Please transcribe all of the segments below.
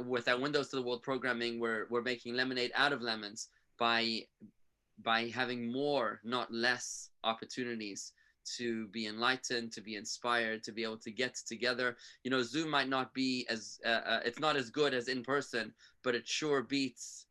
with our Windows to the World programming, we're making lemonade out of lemons by having more, not less, opportunities to be enlightened, to be inspired, to be able to get together. You know, Zoom might not be as it's not as good as in person, but it sure beats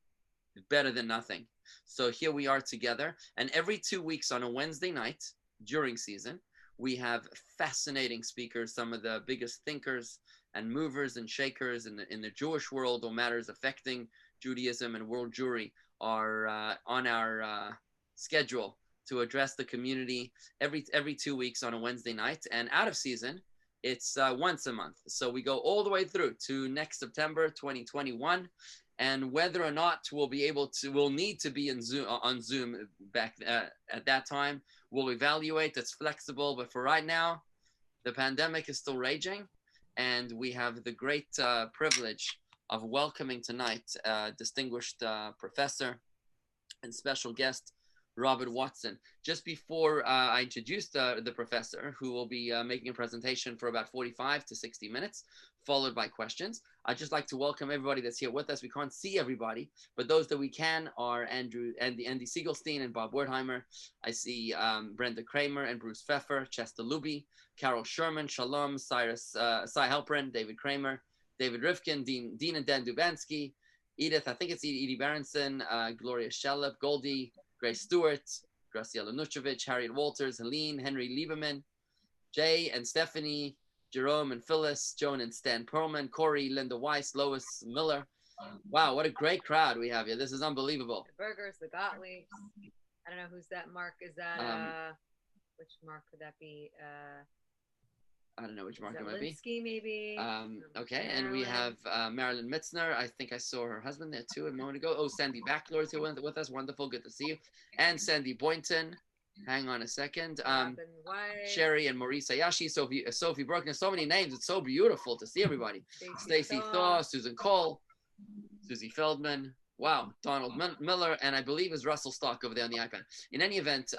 better than nothing. So here we are together, and every 2 weeks on a Wednesday night during season, we have fascinating speakers, some of the biggest thinkers and movers and shakers in the Jewish world or matters affecting Judaism and world Jewry are on our schedule to address the community every 2 weeks on a Wednesday night. And out of season, it's once a month. So we go all the way through to next September 2021. And whether or not we'll need to be on Zoom back at that time, we'll evaluate. It's flexible, but for right now, the pandemic is still raging, and we have the great privilege of welcoming tonight distinguished professor and special guest Robert Watson. Just before I introduce the professor, who will be making a presentation for about 45 to 60 minutes, followed by questions, I'd just like to welcome everybody that's here with us. We can't see everybody, but those that we can are Andy Siegelstein and Bob Wertheimer. I see Brenda Kramer and Bruce Pfeffer, Chester Luby, Carol Sherman, Shalom, Cy Halpern, David Kramer, David Rifkin, Dean and Dan Dubansky, Edith, I think it's Edie Berenson, Gloria Shellep, Goldie, Grace Stewart, Graciela Nucevic, Harriet Walters, Helene, Henry Lieberman, Jay and Stephanie, Jerome and Phyllis, Joan and Stan Perlman, Corey, Linda Weiss, Lois Miller. Wow, what a great crowd we have here. This is unbelievable. The Burgers, the Gottliebs. I don't know who's that. Mark, is that, which Mark could that be? I don't know which Mark it might be. Maybe. Okay, and we have Marilyn Mitzner. I think I saw her husband there too a moment ago. Oh, Sandy Backlord's here with us. Wonderful, good to see you. And Sandy Boynton. Hang on a second. Sherry and Maurice Ayashi, Sophie Brookner. So many names. It's so beautiful to see everybody. Stacy Thaw, Susan Cole, Susie Feldman. Wow, Donald Miller, and I believe is Russell Stock over there on the iPad. In any event,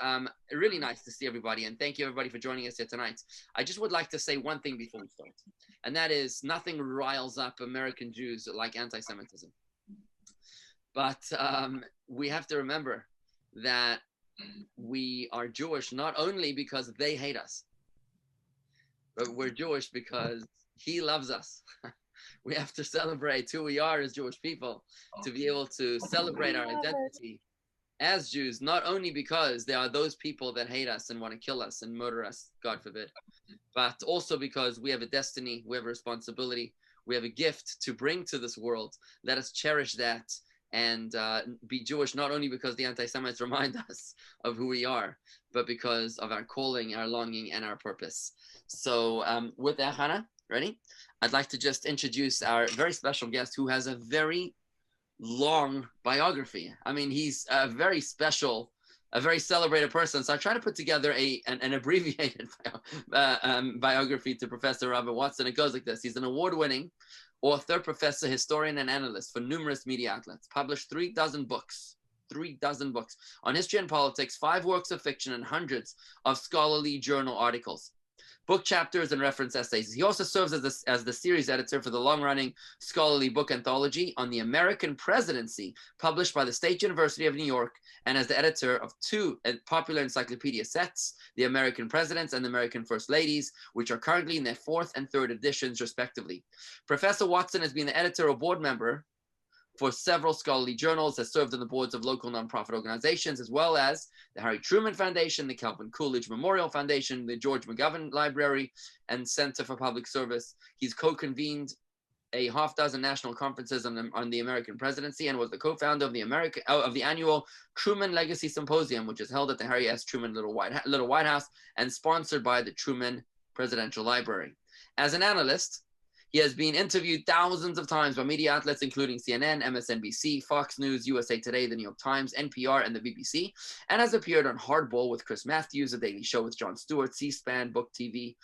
really nice to see everybody, and thank you everybody for joining us here tonight. I just would like to say one thing before we start, and that is nothing riles up American Jews like anti-Semitism. But we have to remember that we are Jewish not only because they hate us, but we're Jewish because he loves us. We have to celebrate who we are as Jewish people, to be able to celebrate our identity as Jews, not only because there are those people that hate us and want to kill us and murder us, God forbid, but also because we have a destiny, we have a responsibility, we have a gift to bring to this world. Let us cherish that and be Jewish, not only because the anti-Semites remind us of who we are, but because of our calling, our longing, and our purpose. So with that, Hannah, ready? I'd like to just introduce our very special guest who has a very long biography. I mean, he's a very special, a very celebrated person. So I try to put together an abbreviated biography to Professor Robert Watson. It goes like this. He's an award-winning author, professor, historian, and analyst for numerous media outlets, published 36 books. 36 books on history and politics, 5 works of fiction, and hundreds of scholarly journal articles, book chapters, and reference essays. He also serves as the series editor for the long-running scholarly book anthology on the American presidency, published by the State University of New York, and as the editor of 2 popular encyclopedia sets, The American Presidents and the American First Ladies, which are currently in their 4th and 3rd editions, respectively. Professor Watson has been the editor or board member for several scholarly journals, has served on the boards of local nonprofit organizations, as well as the Harry Truman Foundation, the Calvin Coolidge Memorial Foundation, the George McGovern Library, and Center for Public Service. He's co-convened a half-dozen national conferences on the American presidency, and was the co-founder of the annual Truman Legacy Symposium, which is held at the Harry S. Truman Little White House and sponsored by the Truman Presidential Library. As an analyst, he has been interviewed thousands of times by media outlets, including CNN, MSNBC, Fox News, USA Today, The New York Times, NPR, and the BBC, and has appeared on Hardball with Chris Matthews, The Daily Show with Jon Stewart, C-SPAN, Book TV,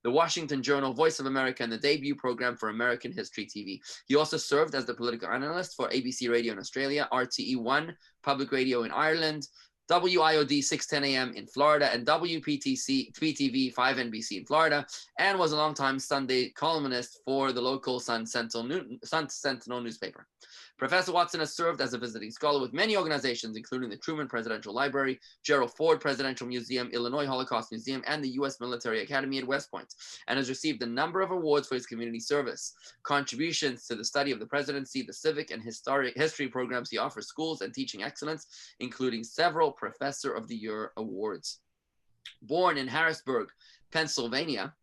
The Washington Journal, Voice of America, and the debut program for American History TV. He also served as the political analyst for ABC Radio in Australia, RTE1, Public Radio in Ireland, WIOD 610 AM in Florida, and WPTV 5 NBC in Florida, and was a longtime Sunday columnist for the local Sun Sentinel newspaper. Professor Watson has served as a visiting scholar with many organizations, including the Truman Presidential Library, Gerald Ford Presidential Museum, Illinois Holocaust Museum, and the U.S. Military Academy at West Point, and has received a number of awards for his community service. Contributions to the study of the presidency, the civic and history programs he offers schools, and teaching excellence, including several Professor of the Year awards. Born in Harrisburg, Pennsylvania,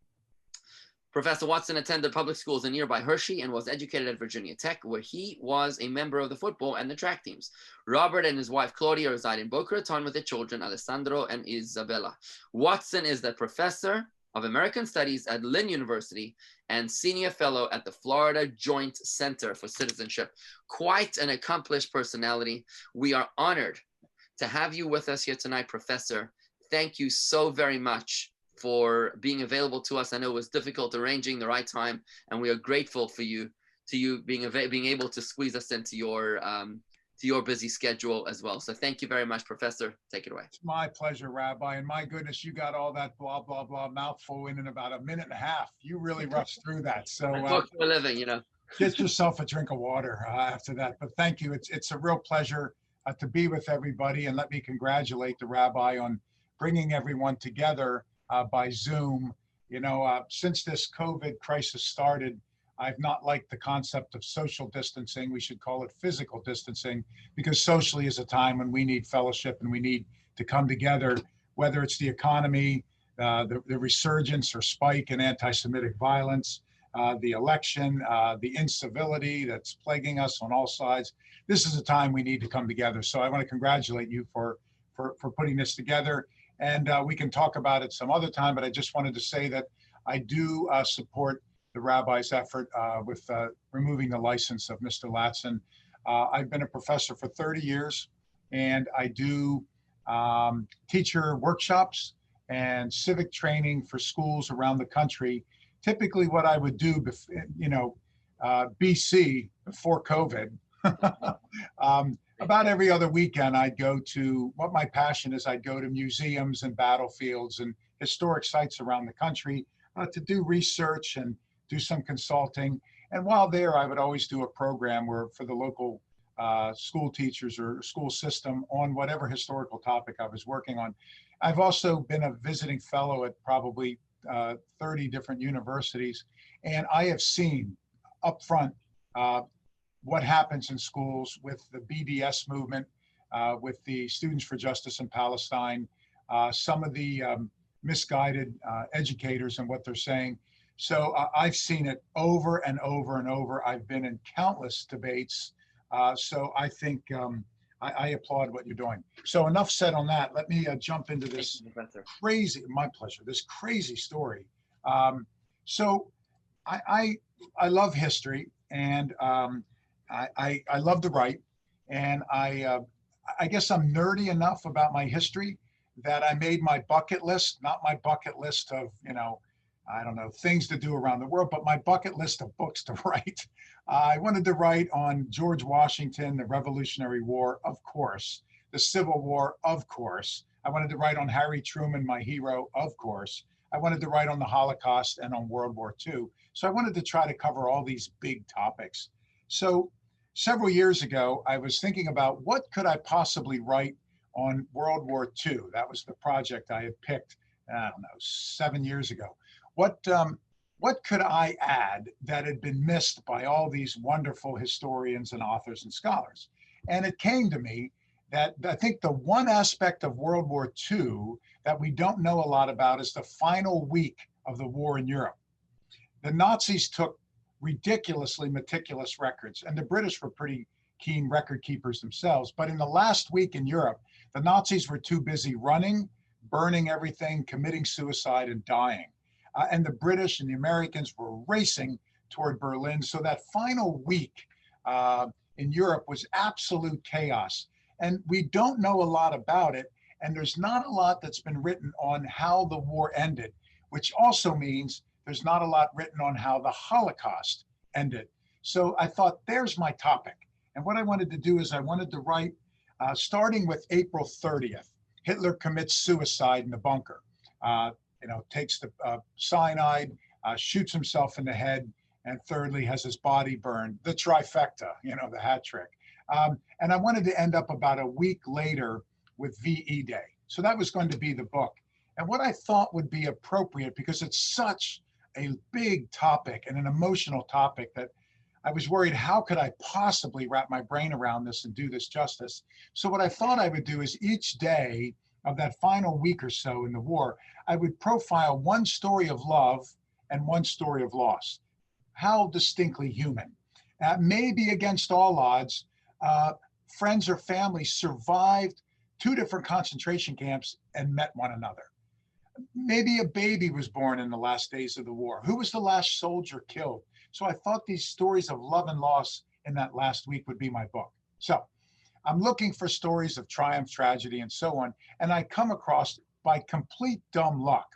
Professor Watson attended public schools in nearby Hershey and was educated at Virginia Tech, where he was a member of the football and the track teams. Robert and his wife Claudia reside in Boca Raton with their children Alessandro and Isabella. Watson is the professor of American Studies at Lynn University and senior fellow at the Florida Joint Center for Citizenship. Quite an accomplished personality. We are honored to have you with us here tonight, Professor. Thank you so very much for being available to us. I know it was difficult arranging the right time, and we are grateful for you being able to squeeze us into your busy schedule as well. So thank you very much, Professor. Take it away. It's my pleasure, Rabbi. And my goodness, you got all that blah, blah, blah mouthful in about a minute and a half. You really rushed through that. So I talk for a living, you know. Get yourself a drink of water after that. But thank you. It's a real pleasure to be with everybody. And let me congratulate the Rabbi on bringing everyone together by Zoom. You know, since this COVID crisis started, I've not liked the concept of social distancing. We should call it physical distancing, because socially is a time when we need fellowship and we need to come together, whether it's the economy, the resurgence or spike in anti-Semitic violence, the election, the incivility that's plaguing us on all sides. This is a time we need to come together. So I want to congratulate you for putting this together. And we can talk about it some other time, but I just wanted to say that I do support the Rabbi's effort with removing the license of Mr. Latson. I've been a professor for 30 years, and I do teacher workshops and civic training for schools around the country. Typically what I would do, BC, before COVID, about every other weekend, I'd go to, what my passion is, I'd go to museums and battlefields and historic sites around the country to do research and do some consulting. And while there, I would always do a program where for the local school teachers or school system on whatever historical topic I was working on. I've also been a visiting fellow at probably 30 different universities, and I have seen up front what happens in schools with the BDS movement, with the Students for Justice in Palestine, some of the misguided educators and what they're saying. So I've seen it over and over and over. I've been in countless debates. So I think I applaud what you're doing. So enough said on that. Let me jump into this crazy, my pleasure, this crazy story. So I love history, and I love to write, and I guess I'm nerdy enough about my history that I made my bucket list, not my bucket list of, I don't know, things to do around the world, but my bucket list of books to write. I wanted to write on George Washington, the Revolutionary War, of course, the Civil War, of course. I wanted to write on Harry Truman, my hero, of course. I wanted to write on the Holocaust and on World War II. So I wanted to try to cover all these big topics. So several years ago, I was thinking about what could I possibly write on World War II. That was the project I had picked, I don't know, 7 years ago. What could I add that had been missed by all these wonderful historians and authors and scholars? And it came to me that I think the one aspect of World War II that we don't know a lot about is the final week of the war in Europe. The Nazis took ridiculously meticulous records, and the British were pretty keen record keepers themselves. But in the last week in Europe, the Nazis were too busy running, burning everything, committing suicide, and dying. And the British and the Americans were racing toward Berlin. So that final week in Europe was absolute chaos. And we don't know a lot about it. And there's not a lot that's been written on how the war ended, which also means there's not a lot written on how the Holocaust ended. So I thought, there's my topic. And what I wanted to do is I wanted to write, starting with April 30th. Hitler commits suicide in the bunker. Takes the cyanide, shoots himself in the head, and thirdly has his body burned. The trifecta, the hat trick. And I wanted to end up about a week later with VE Day. So that was going to be the book. And what I thought would be appropriate, because it's such a big topic and an emotional topic that I was worried, how could I possibly wrap my brain around this and do this justice? So what I thought I would do is each day of that final week or so in the war, I would profile one story of love and one story of loss. How distinctly human. Maybe against all odds, friends or family survived 2 different concentration camps and met one another. Maybe a baby was born in the last days of the war. Who was the last soldier killed? So I thought these stories of love and loss in that last week would be my book. So I'm looking for stories of triumph, tragedy, and so on. And I come across, by complete dumb luck,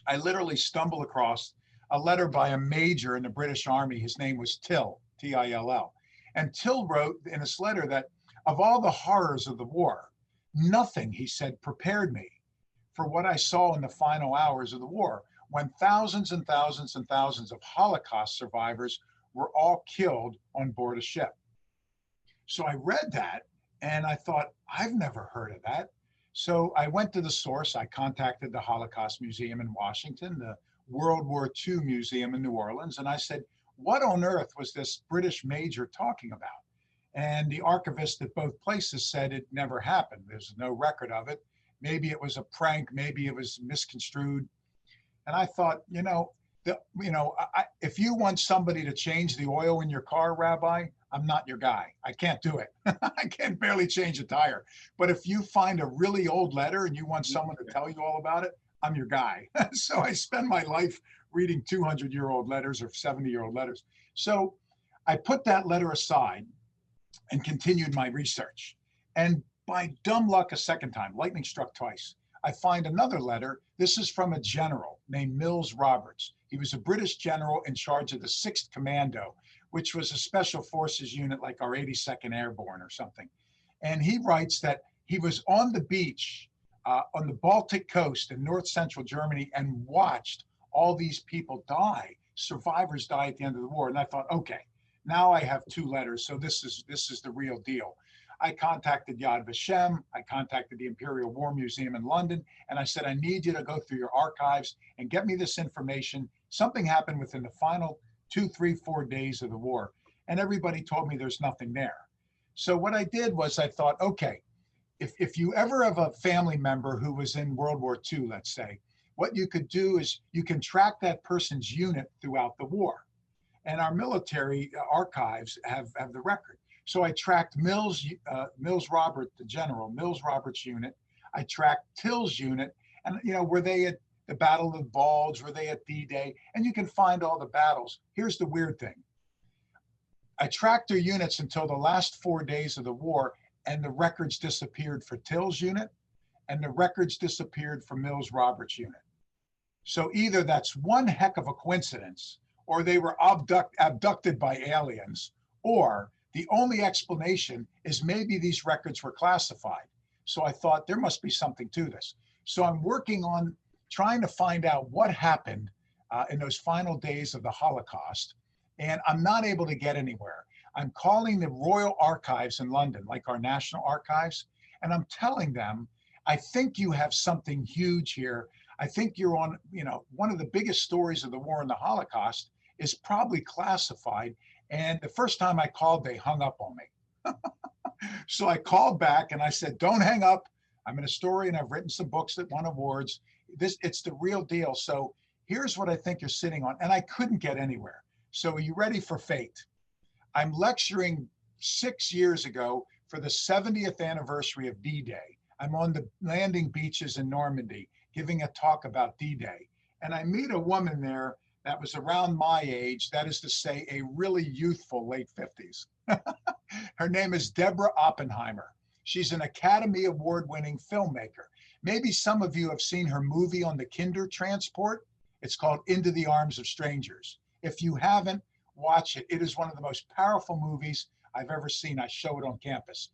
I literally stumble across a letter by a major in the British Army. His name was Till, T-I-L-L. And Till wrote in this letter that of all the horrors of the war, nothing, he said, prepared me for what I saw in the final hours of the war, when thousands and thousands and thousands of Holocaust survivors were all killed on board a ship. So I read that and I thought, I've never heard of that. So I went to the source. I contacted the Holocaust Museum in Washington, the World War II Museum in New Orleans, and I said, what on earth was this British major talking about? And the archivist at both places said it never happened. There's no record of it. Maybe it was a prank, maybe it was misconstrued. And I thought, if you want somebody to change the oil in your car, Rabbi, I'm not your guy. I can't do it. I can barely change a tire. But if you find a really old letter and you want someone to tell you all about it, I'm your guy. So I spend my life reading 200-year-old letters or 70-year-old letters. So I put that letter aside and continued my research. And by dumb luck, a second time, lightning struck twice, I find another letter. This is from a general named Mills Roberts. He was a British general in charge of the 6th Commando, which was a special forces unit like our 82nd Airborne or something. And he writes that he was on the beach on the Baltic coast in north central Germany and watched all these people die, survivors die at the end of the war. And I thought, okay, now I have 2 letters, so this is the real deal. I contacted Yad Vashem, I contacted the Imperial War Museum in London, and I said, I need you to go through your archives and get me this information. Something happened within the final 2, 3, 4 days of the war, and everybody told me there's nothing there. So what I did was I thought, okay, if you ever have a family member who was in World War II, let's say, what you could do is you can track that person's unit throughout the war. And our military archives have the record. So I tracked Mills Robert, the general, Mills Robert's unit. I tracked Till's unit, and were they at the Battle of the Bulge? Were they at D-Day? And you can find all the battles. Here's the weird thing. I tracked their units until the last 4 days of the war, and the records disappeared for Till's unit, and the records disappeared for Mills Robert's unit. So either that's one heck of a coincidence, or they were abducted by aliens, or the only explanation is maybe these records were classified. So I thought there must be something to this. So I'm working on trying to find out what happened in those final days of the Holocaust, and I'm not able to get anywhere. I'm calling the Royal Archives in London, like our National Archives, and I'm telling them, I think you have something huge here. I think you're on, one of the biggest stories of the war and the Holocaust is probably classified. And the first time I called, they hung up on me. So I called back and I said, don't hang up. I'm in a story and I've written some books that won awards. It's the real deal. So here's what I think you're sitting on. And I couldn't get anywhere. So are you ready for fate? I'm lecturing 6 years ago for the 70th anniversary of D-Day. I'm on the landing beaches in Normandy giving a talk about D-Day. And I meet a woman there that was around my age, that is to say, a really youthful late 50s. Her name is Deborah Oppenheimer. She's an Academy Award-winning filmmaker. Maybe some of you have seen her movie on the Kinder transport. It's called Into the Arms of Strangers. If you haven't, watch it. It is one of the most powerful movies I've ever seen. I show it on campus.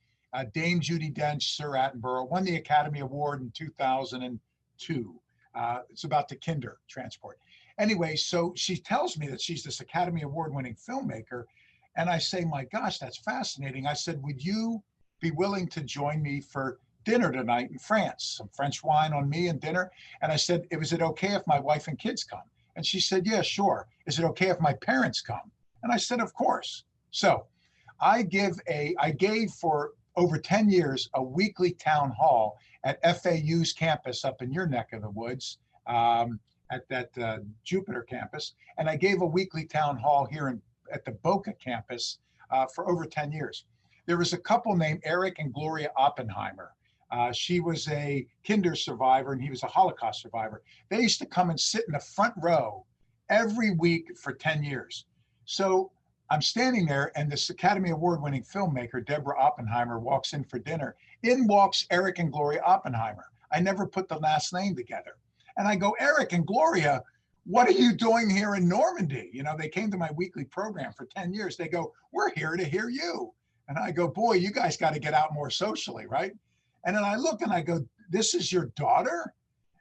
Dame Judi Dench, Sir Attenborough, won the Academy Award in 2002. It's about the Kinder transport. Anyway, so she tells me that she's this Academy Award winning filmmaker. And I say, my gosh, that's fascinating. I said, would you be willing to join me for dinner tonight in France? Some French wine on me and dinner. And I said, is it okay if my wife and kids come? And she said, yeah, sure. Is it okay if my parents come? And I said, of course. So I gave for over 10 years a weekly town hall at FAU's campus up in your neck of the woods, at that Jupiter campus. And I gave a weekly town hall here at the Boca campus for over 10 years. There was a couple named Eric and Gloria Oppenheimer. She was a Kinder survivor and he was a Holocaust survivor. They used to come and sit in the front row every week for 10 years. So I'm standing there and this Academy Award winning filmmaker, Deborah Oppenheimer, walks in for dinner. In walks Eric and Gloria Oppenheimer. I never put the last name together. And I go, Eric and Gloria, what are you doing here in Normandy? You know, they came to my weekly program for 10 years. They go, we're here to hear you. And I go, boy, you guys got to get out more socially, right? And then I look and I go, this is your daughter?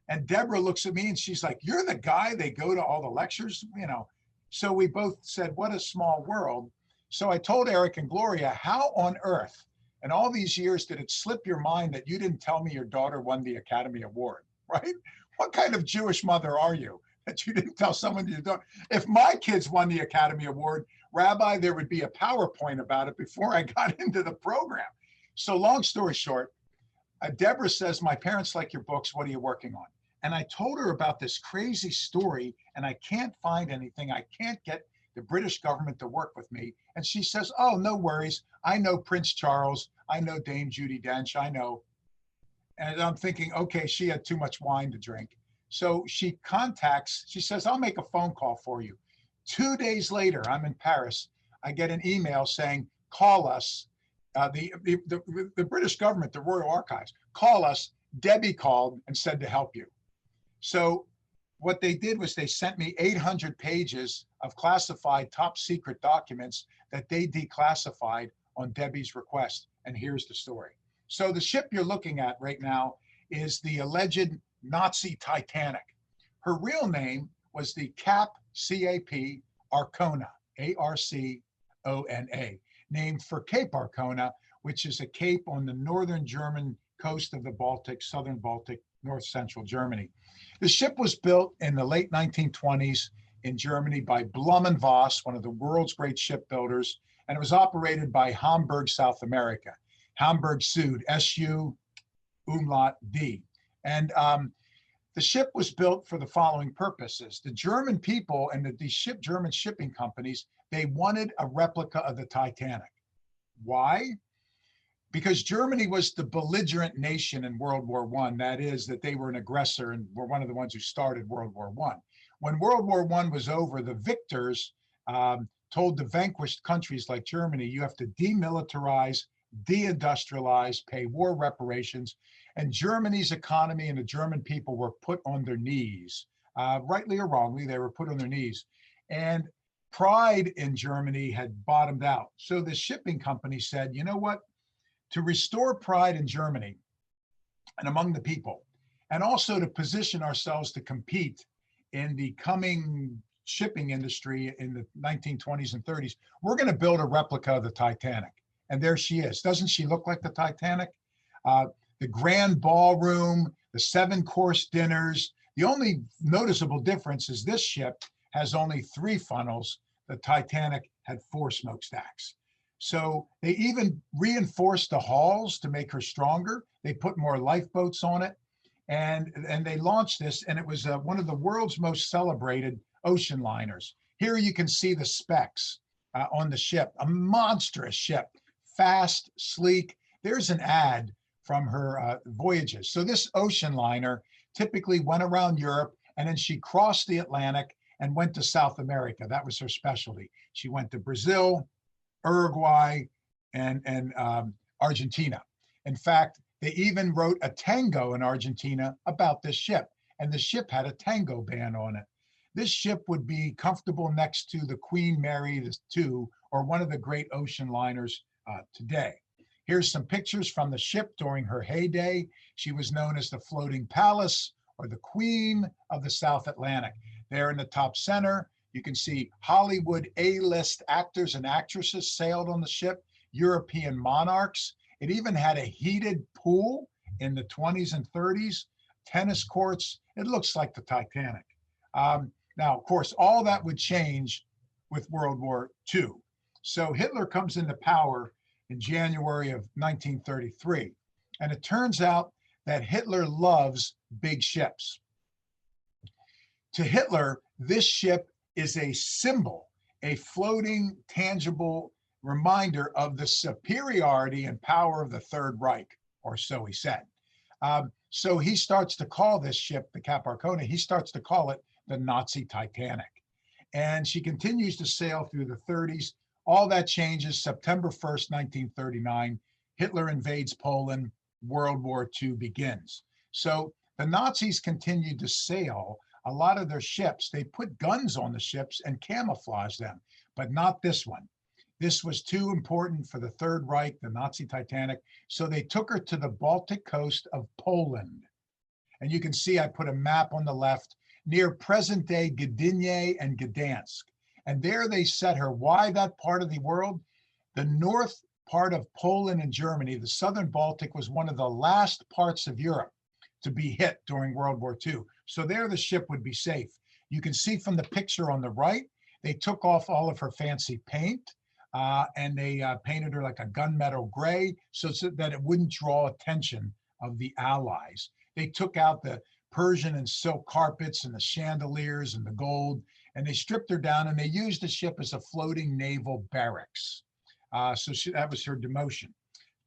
And Deborah looks at me and she's like, you're the guy they go to all the lectures, you know. So we both said, what a small world. So I told Eric and Gloria, how on earth in all these years did it slip your mind that you didn't tell me your daughter won the Academy Award, right? What kind of Jewish mother are you that you didn't tell someone your daughter? If my kids won the Academy Award, Rabbi, there would be a PowerPoint about it before I got into the program. So long story short, Deborah says, my parents like your books. What are you working on? And I told her about this crazy story and I can't find anything. I can't get the British government to work with me. And she says, oh, no worries. I know Prince Charles. I know Dame Judi Dench. I know. And I'm thinking, okay, she had too much wine to drink. So she says, I'll make a phone call for you. 2 days later, I'm in Paris. I get an email saying, call us. The British government, the Royal Archives, call us. Debbie called and said to help you. So what they did was they sent me 800 pages of classified top secret documents that they declassified on Debbie's request. And here's the story. So the ship you're looking at right now is the alleged Nazi Titanic. Her real name was the Cap Arcona, Arcona, named for Cape Arcona, which is a cape on the northern German coast of the Baltic, southern Baltic, north central Germany. The ship was built in the late 1920s in Germany by Blum and Voss, one of the world's great shipbuilders, and it was operated by Hamburg, South America. Hamburg Süd, SU umlaut D. And the ship was built for the following purposes. The German people and the German shipping companies, they wanted a replica of the Titanic. Why? Because Germany was the belligerent nation in World War I. That is, that they were an aggressor and were one of the ones who started World War I. When World War I was over, the victors told the vanquished countries like Germany, you have to demilitarize, deindustrialize, pay war reparations, and Germany's economy and the German people were put on their knees. Rightly or wrongly, they were put on their knees. And pride in Germany had bottomed out. So the shipping company said, you know what? To restore pride in Germany and among the people, and also to position ourselves to compete in the coming shipping industry in the 1920s and 30s, we're going to build a replica of the Titanic. And there she is. Doesn't she look like the Titanic? The grand ballroom, the 7-course dinners. The only noticeable difference is this ship has only 3 funnels. The Titanic had 4 smokestacks. So they even reinforced the hulls to make her stronger. They put more lifeboats on it. And they launched this, and it was one of the world's most celebrated ocean liners. Here you can see the specs on the ship, a monstrous ship, fast, sleek. There's an ad from her voyages. So this ocean liner typically went around Europe, and then she crossed the Atlantic and went to South America. That was her specialty. She went to Brazil, Uruguay, and Argentina. In fact, they even wrote a tango in Argentina about this ship, and the ship had a tango band on it. This ship would be comfortable next to the Queen Mary II, or one of the great ocean liners today. Here's some pictures from the ship during her heyday. She was known as the Floating Palace or the Queen of the South Atlantic. There in the top center, you can see Hollywood A-list actors and actresses sailed on the ship, European monarchs. It even had a heated pool in the 20s and 30s, tennis courts. It looks like the Titanic. Now, of course, all that would change with World War II. So Hitler comes into power in January of 1933. And it turns out that Hitler loves big ships. To Hitler, this ship is a symbol, a floating, tangible reminder of the superiority and power of the Third Reich, or so he said. So he starts to call this ship, the Capricorn, he starts to call it the Nazi Titanic. And she continues to sail through the 30s. All that changes September 1st, 1939. Hitler invades Poland. World War II begins. So the Nazis continued to sail a lot of their ships. They put guns on the ships and camouflage them, but not this one. This was too important for the Third Reich, the Nazi Titanic. So they took her to the Baltic coast of Poland. And you can see I put a map on the left near present-day Gdynia and Gdansk. And there they set her. Why that part of the world? The north part of Poland and Germany, the southern Baltic, was one of the last parts of Europe to be hit during World War II. So there the ship would be safe. You can see from the picture on the right, they took off all of her fancy paint and they painted her like a gunmetal gray so that it wouldn't draw attention of the Allies. They took out the Persian and silk carpets and the chandeliers and the gold, and they stripped her down and they used the ship as a floating naval barracks. That was her demotion.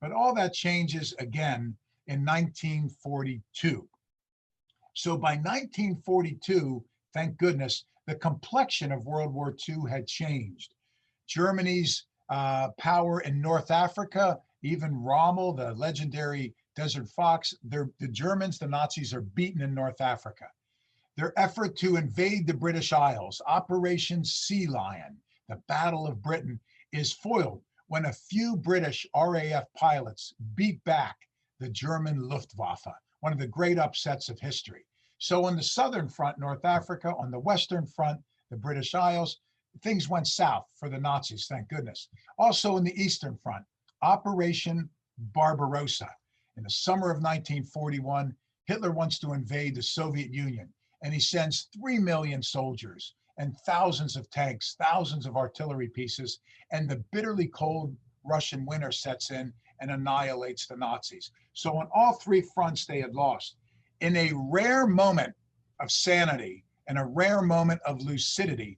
But all that changes again in 1942. So by 1942, thank goodness, the complexion of World War II had changed. Germany's power in North Africa, even Rommel, the legendary Desert Fox, the Germans, the Nazis, are beaten in North Africa. Their effort to invade the British Isles, Operation Sea Lion, the Battle of Britain, is foiled when a few British RAF pilots beat back the German Luftwaffe, one of the great upsets of history. So on the southern front, North Africa, on the western front, the British Isles, things went south for the Nazis, thank goodness. Also in the eastern front, Operation Barbarossa. In the summer of 1941, Hitler wants to invade the Soviet Union, and he sends 3 million soldiers and thousands of tanks, thousands of artillery pieces, and the bitterly cold Russian winter sets in and annihilates the Nazis. So on all three fronts, they had lost. In a rare moment of sanity and a rare moment of lucidity,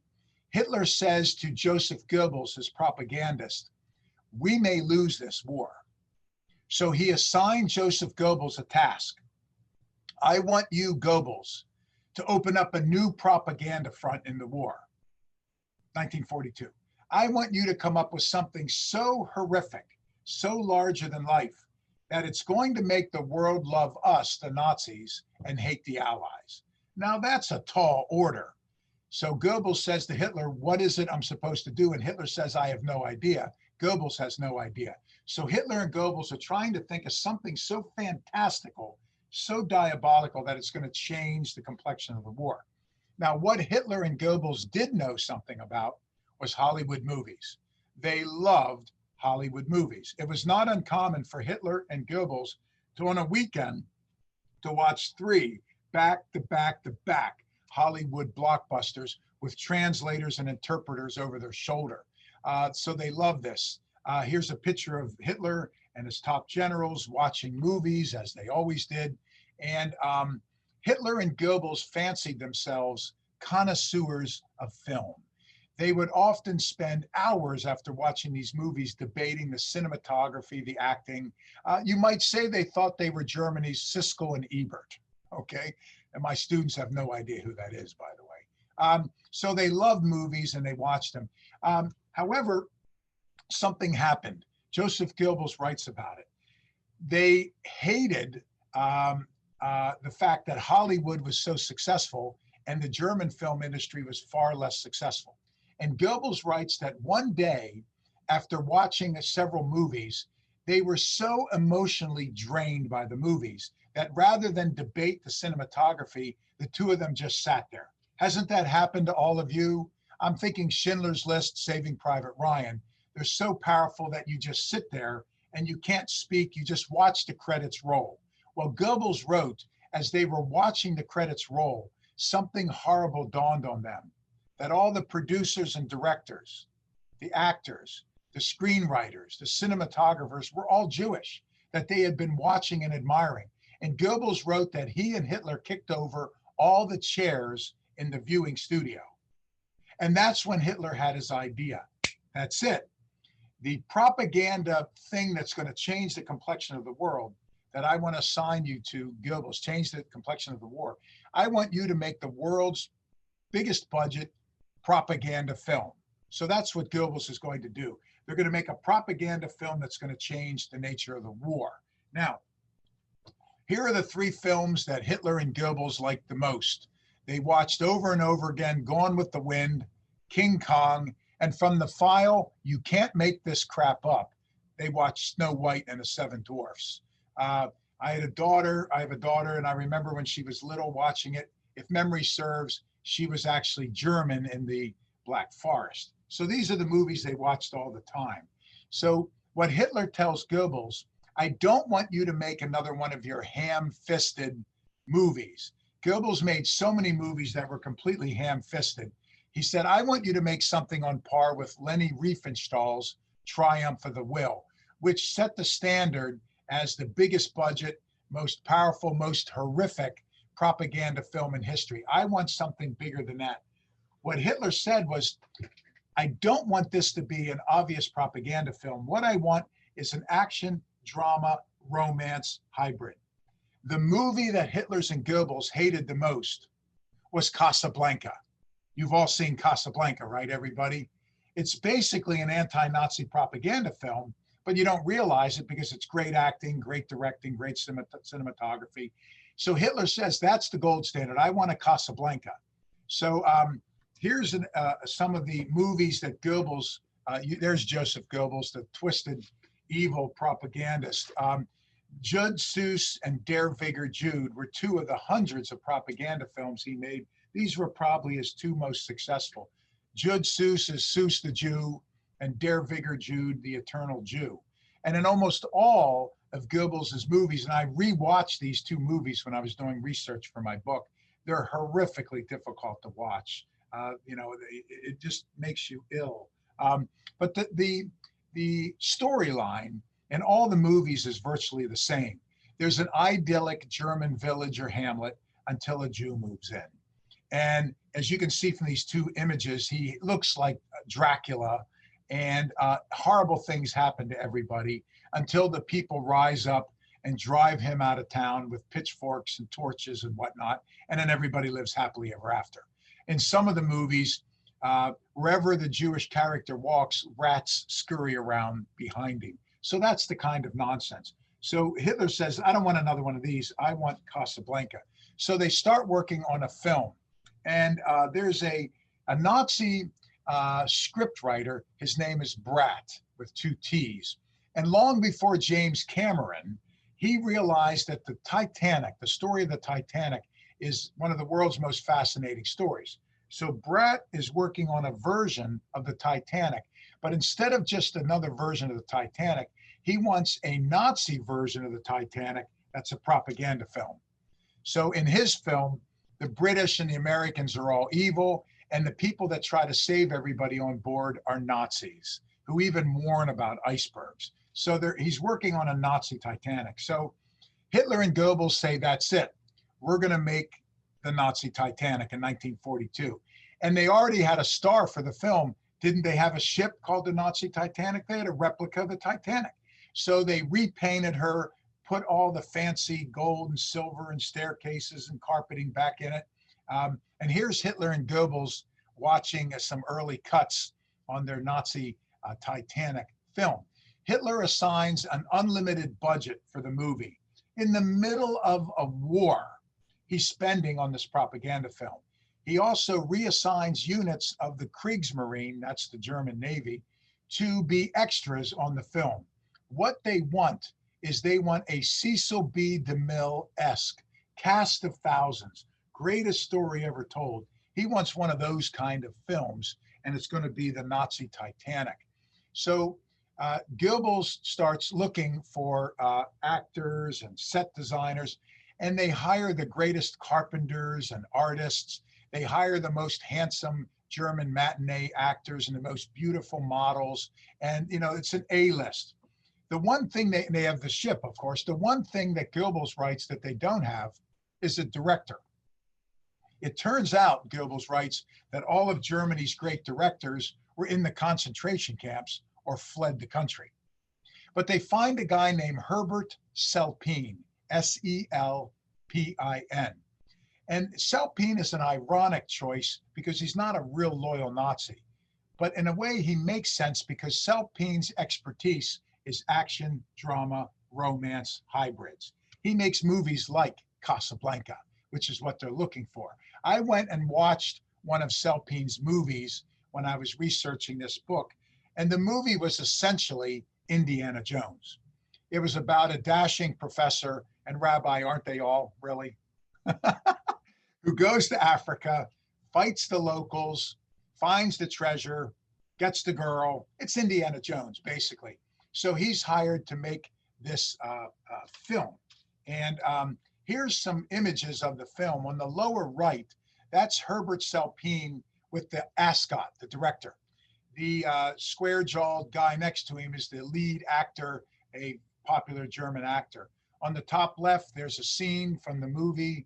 Hitler says to Joseph Goebbels, his propagandist, "We may lose this war." So he assigned Joseph Goebbels a task. "I want you, Goebbels, to open up a new propaganda front in the war." 1942. "I want you to come up with something so horrific, so larger than life, that it's going to make the world love us, the Nazis, and hate the Allies." Now that's a tall order. So Goebbels says to Hitler, "What is it I'm supposed to do?" And Hitler says, "I have no idea." Goebbels has no idea. So Hitler and Goebbels are trying to think of something so fantastical, so diabolical, that it's going to change the complexion of the war. Now, what Hitler and Goebbels did know something about was Hollywood movies. They loved Hollywood movies. It was not uncommon for Hitler and Goebbels to, on a weekend, to watch 3 back-to-back-to-back Hollywood blockbusters with translators and interpreters over their shoulder. So they love this. Here's a picture of Hitler and his top generals watching movies, as they always did. And Hitler and Goebbels fancied themselves connoisseurs of film. They would often spend hours after watching these movies debating the cinematography, the acting. You might say they thought they were Germany's Siskel and Ebert, okay? And my students have no idea who that is, by the way. So they loved movies and they watched them. However, something happened. Joseph Goebbels writes about it. They hated the fact that Hollywood was so successful and the German film industry was far less successful. And Goebbels writes that one day, after watching several movies, They were so emotionally drained by the movies that rather than debate the cinematography, the two of them just sat there. Hasn't that happened to all of you? I'm thinking Schindler's List, Saving Private Ryan. They're so powerful that you just sit there and you can't speak, you just watch the credits roll. Well, Goebbels wrote, as they were watching the credits roll, something horrible dawned on them, that all the producers and directors, the actors, the screenwriters, the cinematographers were all Jewish, that they had been watching and admiring. And Goebbels wrote that he and Hitler kicked over all the chairs in the viewing studio. And that's when Hitler had his idea. That's it. The propaganda thing that's going to change the complexion of the world, that I want to assign you to Goebbels, change the complexion of the war. I want you to make the world's biggest budget propaganda film. So that's what Goebbels is going to do. They're going to make a propaganda film that's going to change the nature of the war. Now, here are the three films that Hitler and Goebbels liked the most. They watched over and over again, Gone with the Wind, King Kong, and from the file, You Can't Make This Crap Up, they watched Snow White and the Seven Dwarfs. I have a daughter, and I remember when she was little watching it. If memory serves, she was actually German in the Black Forest. So these are the movies they watched all the time. So what Hitler tells Goebbels, I don't want you to make another one of your ham-fisted movies. Goebbels made so many movies that were completely ham-fisted. He said, I want you to make something on par with Leni Riefenstahl's Triumph of the Will, which set the standard as the biggest budget, most powerful, most horrific propaganda film in history. I want something bigger than that. What Hitler said was, I don't want this to be an obvious propaganda film. What I want is an action, drama, romance hybrid. The movie that Hitler's and Goebbels hated the most was Casablanca. You've all seen Casablanca, right, everybody? It's basically an anti-Nazi propaganda film, but you don't realize it because it's great acting, great directing, great cinematography. So Hitler says, that's the gold standard. I want a Casablanca. So here's some of the movies that Goebbels, there's Joseph Goebbels, the twisted, evil propagandist. Judd Seuss and Der Vigor Jude were two of the hundreds of propaganda films he made. These were probably his two most successful. Judd Seuss is Seuss the Jew, and Der Vigor Jude, the Eternal Jew. And in almost all of Goebbels' movies, and I rewatched these two movies when I was doing research for my book, they're horrifically difficult to watch. It just makes you ill. But the storyline in all the movies is virtually the same. There's an idyllic German village or hamlet until a Jew moves in. And as you can see from these two images, he looks like Dracula, and horrible things happen to everybody until the people rise up and drive him out of town with pitchforks and torches and whatnot, and then everybody lives happily ever after. In some of the movies, wherever the Jewish character walks, rats scurry around behind him. So that's the kind of nonsense. So Hitler says, I don't want another one of these. I want Casablanca. So they start working on a film. And there's a Nazi script writer. His name is Bratt with two T's. And long before James Cameron, he realized that the Titanic, the story of the Titanic, is one of the world's most fascinating stories. So Bratt is working on a version of the Titanic, but instead of just another version of the Titanic, he wants a Nazi version of the Titanic that's a propaganda film. So in his film, the British and the Americans are all evil, and the people that try to save everybody on board are Nazis, who even warn about icebergs. So he's working on a Nazi Titanic. So Hitler and Goebbels say, that's it. We're going to make the Nazi Titanic in 1942. And they already had a star for the film. Didn't they have a ship called the Nazi Titanic? They had a replica of the Titanic. So they repainted her, put all the fancy gold and silver and staircases and carpeting back in it. And here's Hitler and Goebbels watching some early cuts on their Nazi Titanic film. Hitler assigns an unlimited budget for the movie. In the middle of a war, he's spending on this propaganda film. He also reassigns units of the Kriegsmarine, that's the German Navy, to be extras on the film. What they want is they want a Cecil B. DeMille-esque cast of thousands, greatest story ever told. He wants one of those kind of films, and it's going to be the Nazi Titanic. So Goebbels starts looking for actors and set designers, and they hire the greatest carpenters and artists. They hire the most handsome German matinee actors and the most beautiful models. And, you know, it's an A-list. The one thing they have the ship, of course, the one thing that Goebbels writes that they don't have is a director. It turns out, Goebbels writes, that all of Germany's great directors were in the concentration camps or fled the country. But they find a guy named Herbert Selpin, S-E-L-P-I-N. And Selpin is an ironic choice because he's not a real loyal Nazi. But in a way, he makes sense because Selpin's expertise is action, drama, romance, hybrids. He makes movies like Casablanca, which is what they're looking for. I went and watched one of Selpin's movies when I was researching this book, and the movie was essentially Indiana Jones. It was about a dashing professor and rabbi, aren't they all, really? Who goes to Africa, fights the locals, finds the treasure, gets the girl. It's Indiana Jones, basically. So he's hired to make this film. And here's some images of the film. On the lower right, that's Herbert Selpin with the ascot, the director. The square-jawed guy next to him is the lead actor, a popular German actor. On the top left, there's a scene from the movie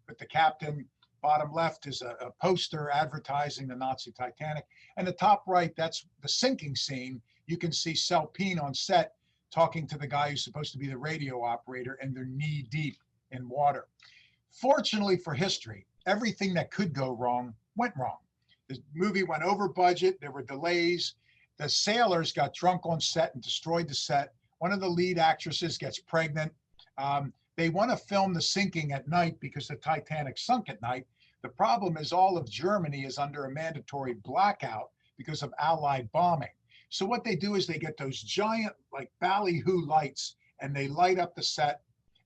with the captain. Bottom left is a poster advertising the Nazi Titanic. And the top right, that's the sinking scene. You can see Selpin on set talking to the guy who's supposed to be the radio operator, and they're knee deep in water. Fortunately for history, everything that could go wrong went wrong. The movie went over budget. There were delays. The sailors got drunk on set and destroyed the set. One of the lead actresses gets pregnant. They want to film the sinking at night because the Titanic sunk at night. The problem is all of Germany is under a mandatory blackout because of Allied bombing. So what they do is they get those giant like ballyhoo lights and they light up the set,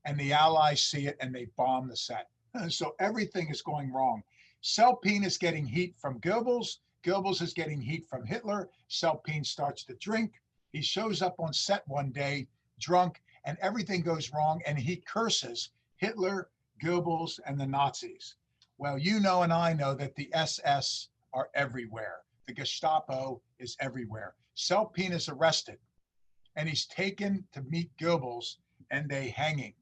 and the Allies see it and they bomb the set. So everything is going wrong. Selpin is getting heat from Goebbels. Goebbels is getting heat from Hitler. Selpin starts to drink. He shows up on set one day drunk, and everything goes wrong, and he curses Hitler, Goebbels, and the Nazis. Well, you know and I know that the SS are everywhere. The Gestapo is everywhere. Selpin is arrested, and he's taken to meet Goebbels, and they hang him.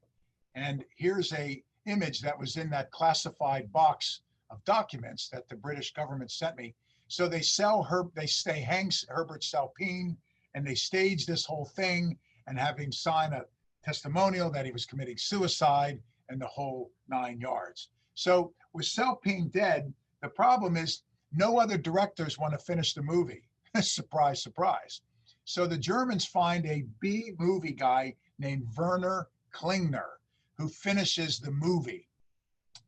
And here's a image that was in that classified box of documents that the British government sent me. So they hang Herbert Selpin, and they stage this whole thing and have him sign a testimonial that he was committing suicide and the whole 9 yards. So with Selpin dead, the problem is no other directors want to finish the movie. Surprise, surprise. So the Germans find a B movie guy named Werner Klingner who finishes the movie.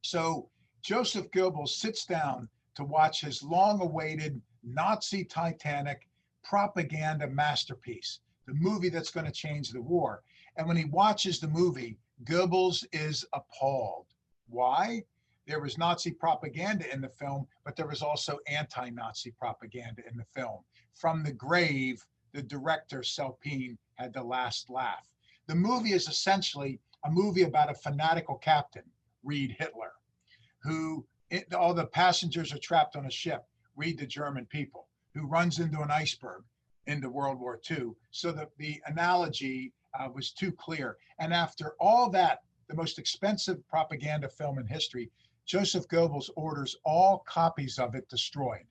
So Joseph Goebbels sits down to watch his long-awaited Nazi Titanic propaganda masterpiece, the movie that's going to change the war. And when he watches the movie, Goebbels is appalled. Why? There was Nazi propaganda in the film, but there was also anti-Nazi propaganda in the film. From the grave, the director, Selpin, had the last laugh. The movie is essentially a movie about a fanatical captain, read Hitler, who all the passengers are trapped on a ship, read the German people, who runs into an iceberg into World War II. So the analogy was too clear. And after all that, the most expensive propaganda film in history, Joseph Goebbels orders all copies of it destroyed.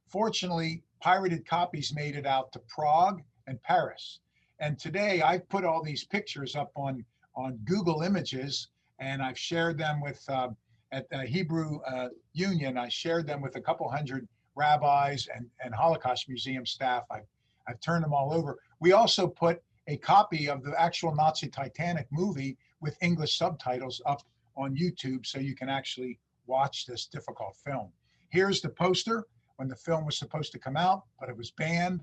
Fortunately, pirated copies made it out to Prague and Paris. And today I've put all these pictures up on Google Images, and I've shared them with, at the Hebrew Union, I shared them with a couple hundred rabbis and Holocaust Museum staff. I've turned them all over. We also put a copy of the actual Nazi Titanic movie with English subtitles up on YouTube so you can actually watch this difficult film. Here's the poster when the film was supposed to come out, but it was banned.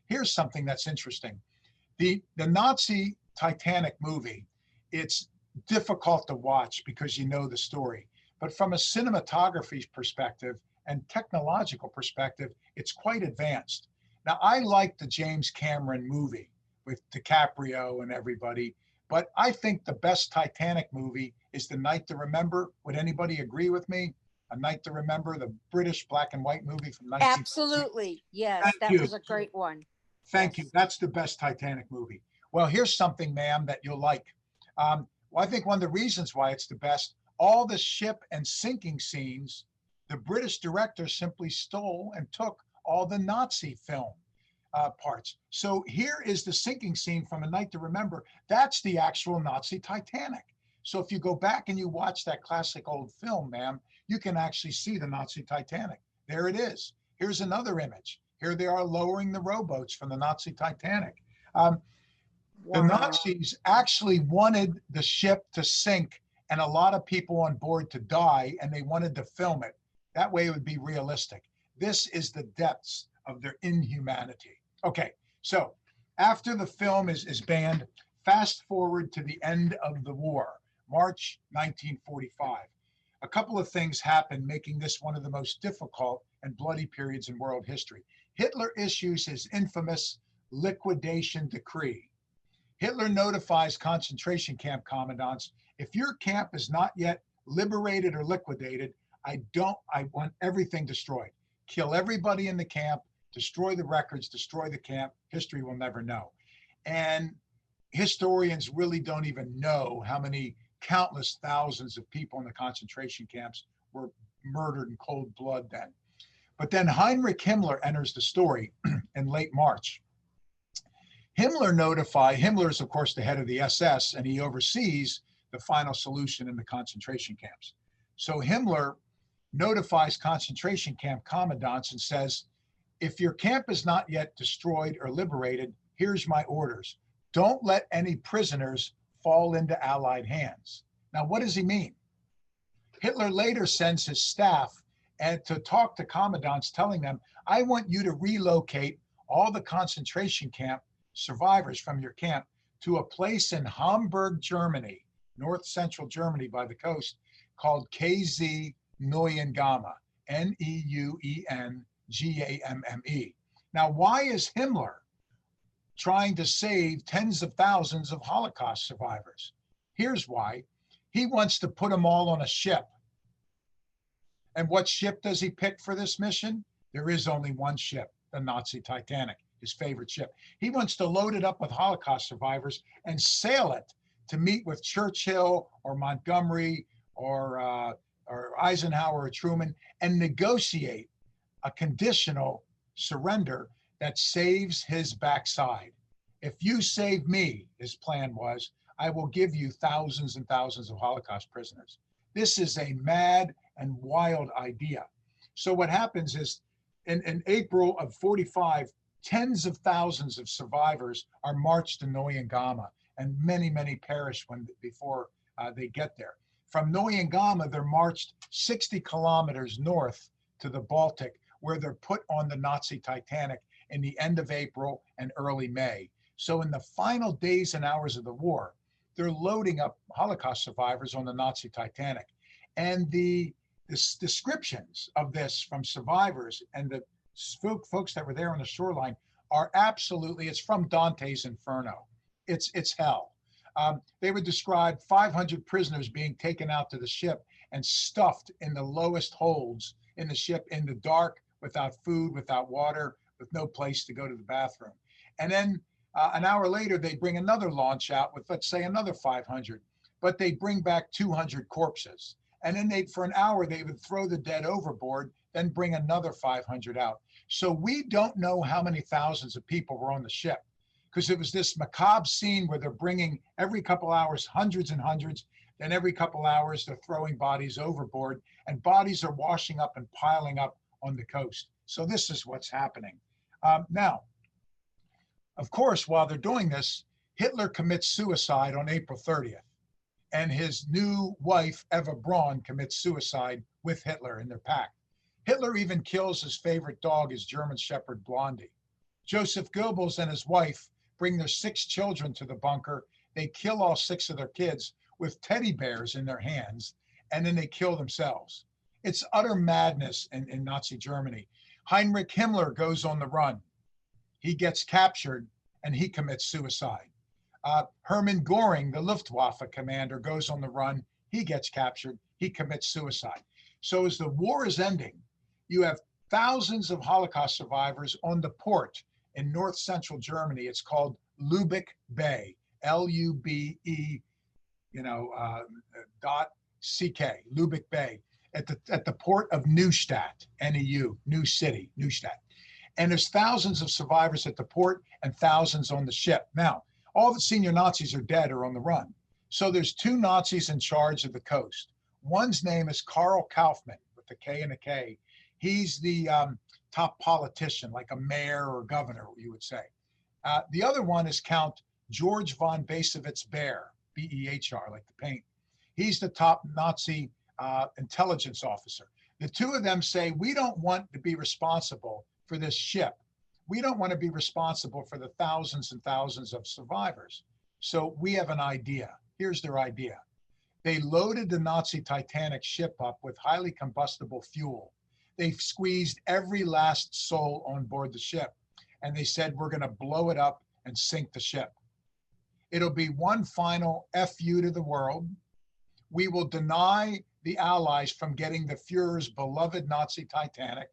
here's something that's interesting. The Nazi Titanic movie, it's difficult to watch because you know the story. But from a cinematography perspective and technological perspective, it's quite advanced. Now, I like the James Cameron movie with DiCaprio and everybody, but I think the best Titanic movie is The Night to Remember. Would anybody agree with me? A Night to Remember, the British black and white movie from 19. Absolutely. Yes, Thank that you. was a great one. Thank Yes. you. That's the best Titanic movie. Well, here's something, ma'am, that you'll like. Well, I think one of the reasons why it's the best, all the ship and sinking scenes, the British director simply stole and took all the Nazi film parts. So here is the sinking scene from A Night to Remember. That's the actual Nazi Titanic. So if you go back and you watch that classic old film, ma'am, you can actually see the Nazi Titanic. There it is. Here's another image. Here they are lowering the rowboats from the Nazi Titanic. The Nazis actually wanted the ship to sink and a lot of people on board to die, and they wanted to film it. That way it would be realistic. This is the depths of their inhumanity. Okay, so after the film is banned, fast forward to the end of the war, March 1945. A couple of things happened, making this one of the most difficult and bloody periods in world history. Hitler issues his infamous liquidation decree. Hitler notifies concentration camp commandants, if your camp is not yet liberated or liquidated, I want everything destroyed. Kill everybody in the camp, destroy the records, destroy the camp. History will never know. And historians really don't even know how many countless thousands of people in the concentration camps were murdered in cold blood then. But then Heinrich Himmler enters the story in late March. Himmler is, of course, the head of the SS, and he oversees the final solution in the concentration camps. So Himmler notifies concentration camp commandants and says, if your camp is not yet destroyed or liberated, here's my orders. Don't let any prisoners fall into Allied hands. Now, what does he mean? Hitler later sends his staff and to talk to commandants, telling them, I want you to relocate all the concentration camp survivors from your camp to a place in Hamburg, Germany, north central Germany by the coast, called KZ Neuengamme, Neuengamme. Now, why is Himmler trying to save tens of thousands of Holocaust survivors? Here's why. He wants to put them all on a ship. And what ship does he pick for this mission? There is only one ship, the Nazi Titanic, his favorite ship. He wants to load it up with Holocaust survivors and sail it to meet with Churchill or Montgomery or Eisenhower or Truman and negotiate a conditional surrender that saves his backside. If you save me, his plan was, I will give you thousands and thousands of Holocaust prisoners. This is a mad and wild idea. So what happens is in April of 45, tens of thousands of survivors are marched to Neuengamme, and many, many perish before they get there. From Neuengamme, they're marched 60 kilometers north to the Baltic, where they're put on the Nazi Titanic in the end of April and early May. So in the final days and hours of the war, they're loading up Holocaust survivors on the Nazi Titanic. And the descriptions of this from survivors and the folks that were there on the shoreline are absolutely, it's from Dante's Inferno. It's hell. They would describe 500 prisoners being taken out to the ship and stuffed in the lowest holds in the ship in the dark, without food, without water, with no place to go to the bathroom. And then an hour later, they bring another launch out with, let's say, another 500, but they bring back 200 corpses. And then for an hour, they would throw the dead overboard, then bring another 500 out. So we don't know how many thousands of people were on the ship, because it was this macabre scene where they're bringing every couple hours hundreds and hundreds, then every couple hours they're throwing bodies overboard, and bodies are washing up and piling up on the coast. So this is what's happening. Now, of course, while they're doing this, Hitler commits suicide on April 30th, and his new wife, Eva Braun, commits suicide with Hitler in their pact. Hitler even kills his favorite dog, his German Shepherd Blondie. Joseph Goebbels and his wife bring their 6 children to the bunker. They kill all 6 of their kids with teddy bears in their hands, and then they kill themselves. It's utter madness in Nazi Germany. Heinrich Himmler goes on the run. He gets captured and he commits suicide. Hermann Göring, the Luftwaffe commander, goes on the run. He gets captured. He commits suicide. So as the war is ending, you have thousands of Holocaust survivors on the port in north central Germany. It's called Lübeck Bay, L-U-B-E, .ck, Lübeck Bay, at the port of Neustadt, N-E-U, New City, Neustadt. And there's thousands of survivors at the port and thousands on the ship. Now, all the senior Nazis are dead or on the run. So there's 2 Nazis in charge of the coast. One's name is Karl Kaufman, with the K and a K. He's the top politician, like a mayor or governor, you would say. The other one is Count George von Basewitz-Behr, B-E-H-R, like the paint. He's the top Nazi intelligence officer. The 2 of them say, we don't want to be responsible for this ship. We don't want to be responsible for the thousands and thousands of survivors. So we have an idea. Here's their idea. They loaded the Nazi Titanic ship up with highly combustible fuel. They squeezed every last soul on board the ship. And they said, we're going to blow it up and sink the ship. It'll be one final FU to the world. We will deny the Allies from getting the Fuhrer's beloved Nazi Titanic.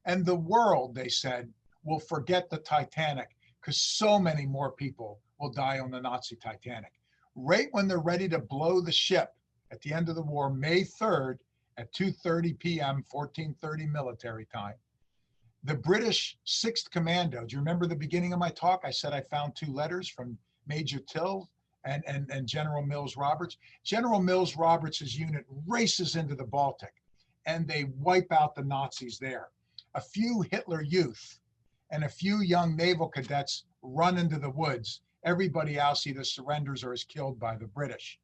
And the world, they said, will forget the Titanic because so many more people will die on the Nazi Titanic. Right when they're ready to blow the ship at the end of the war, May 3rd at 2:30 p.m., 14:30 military time, the British 6th Commando, do you remember the beginning of my talk? I said I found 2 letters from Major Till and General Mills Roberts. General Mills Roberts' unit races into the Baltic and they wipe out the Nazis there. A few Hitler youth and a few young naval cadets run into the woods. Everybody else either surrenders or is killed by the British.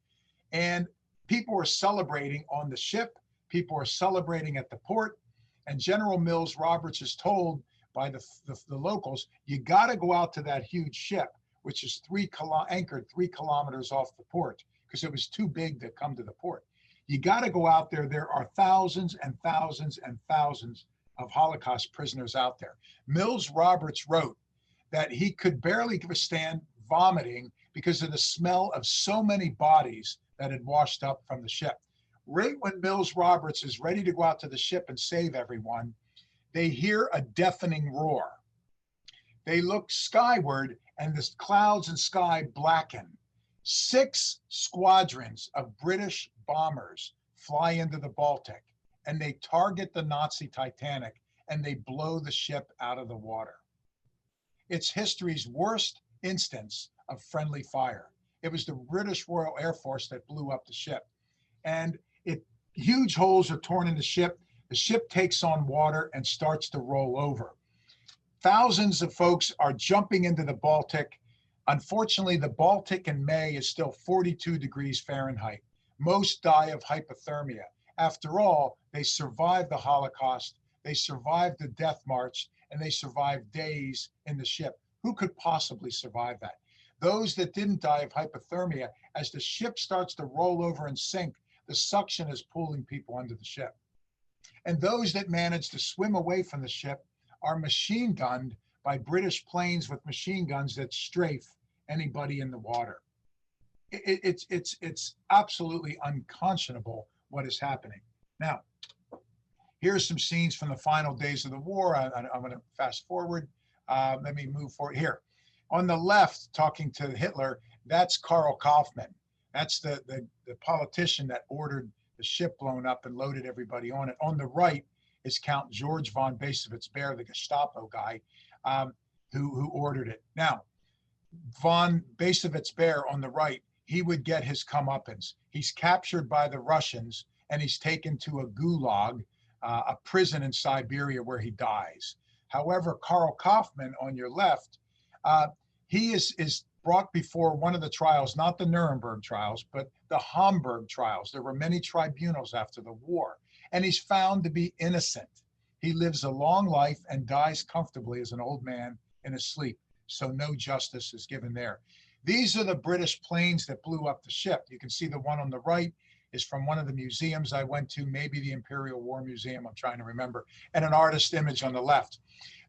And people are celebrating on the ship. People are celebrating at the port. And General Mills Roberts is told by the locals, you got to go out to that huge ship, which is anchored 3 kilometers off the port, because it was too big to come to the port. You got to go out there. There are thousands and thousands and thousands of Holocaust prisoners out there. Mills Roberts wrote that he could barely withstand vomiting because of the smell of so many bodies that had washed up from the ship. Right when Mills Roberts is ready to go out to the ship and save everyone, they hear a deafening roar. They look skyward and the clouds and sky blacken. 6 squadrons of British bombers fly into the Baltic and they target the Nazi Titanic and they blow the ship out of the water. It's history's worst instance of friendly fire. It was the British Royal Air Force that blew up the ship. And huge holes are torn in the ship. The ship takes on water and starts to roll over. Thousands of folks are jumping into the Baltic. Unfortunately, the Baltic in May is still 42 degrees Fahrenheit. Most die of hypothermia. After all, they survived the Holocaust, they survived the death march, and they survived days in the ship. Who could possibly survive that? Those that didn't die of hypothermia, as the ship starts to roll over and sink, the suction is pulling people under the ship. And those that manage to swim away from the ship are machine gunned by British planes with machine guns that strafe anybody in the water. It's absolutely unconscionable what is happening. Now, here's some scenes from the final days of the war. I'm going to fast forward. Let me move forward here. On the left, talking to Hitler, that's Karl Kaufman. That's the politician that ordered the ship blown up and loaded everybody on it. On the right is Count George von Basewitz-Behr, the Gestapo guy, who ordered it. Now, von Basewitz-Behr on the right, he would get his comeuppance. He's captured by the Russians and he's taken to a gulag, a prison in Siberia where he dies. However, Karl Kaufman on your left, he is brought before one of the trials, not the Nuremberg trials, but the Hamburg trials. There were many tribunals after the war, and he's found to be innocent. He lives a long life and dies comfortably as an old man in his sleep. So no justice is given there. These are the British planes that blew up the ship. You can see the one on the right is from one of the museums I went to, maybe the Imperial War Museum, I'm trying to remember, and an artist image on the left.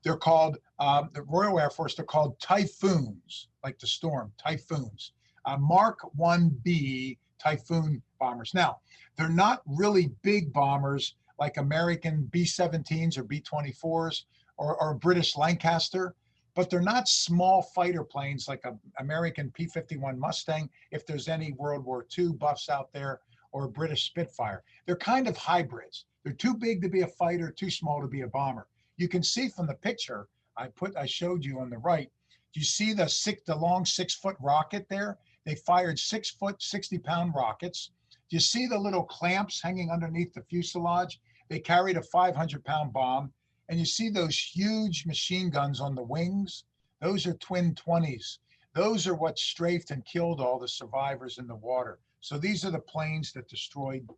They're called, the Royal Air Force, they're called Typhoons, like the storm, Typhoons. Mark 1B Typhoon bombers. Now, they're not really big bombers like American B-17s or B-24s or British Lancaster, but they're not small fighter planes like an American P-51 Mustang, if there's any World War II buffs out there, or a British Spitfire. They're kind of hybrids. They're too big to be a fighter, too small to be a bomber. You can see from the picture I showed you on the right, do you see the long 6-foot rocket there? They fired 6-foot, 60-pound rockets. Do you see the little clamps hanging underneath the fuselage? They carried a 500-pound bomb. And you see those huge machine guns on the wings? Those are twin 20s. Those are what strafed and killed all the survivors in the water. So these are the planes that destroyed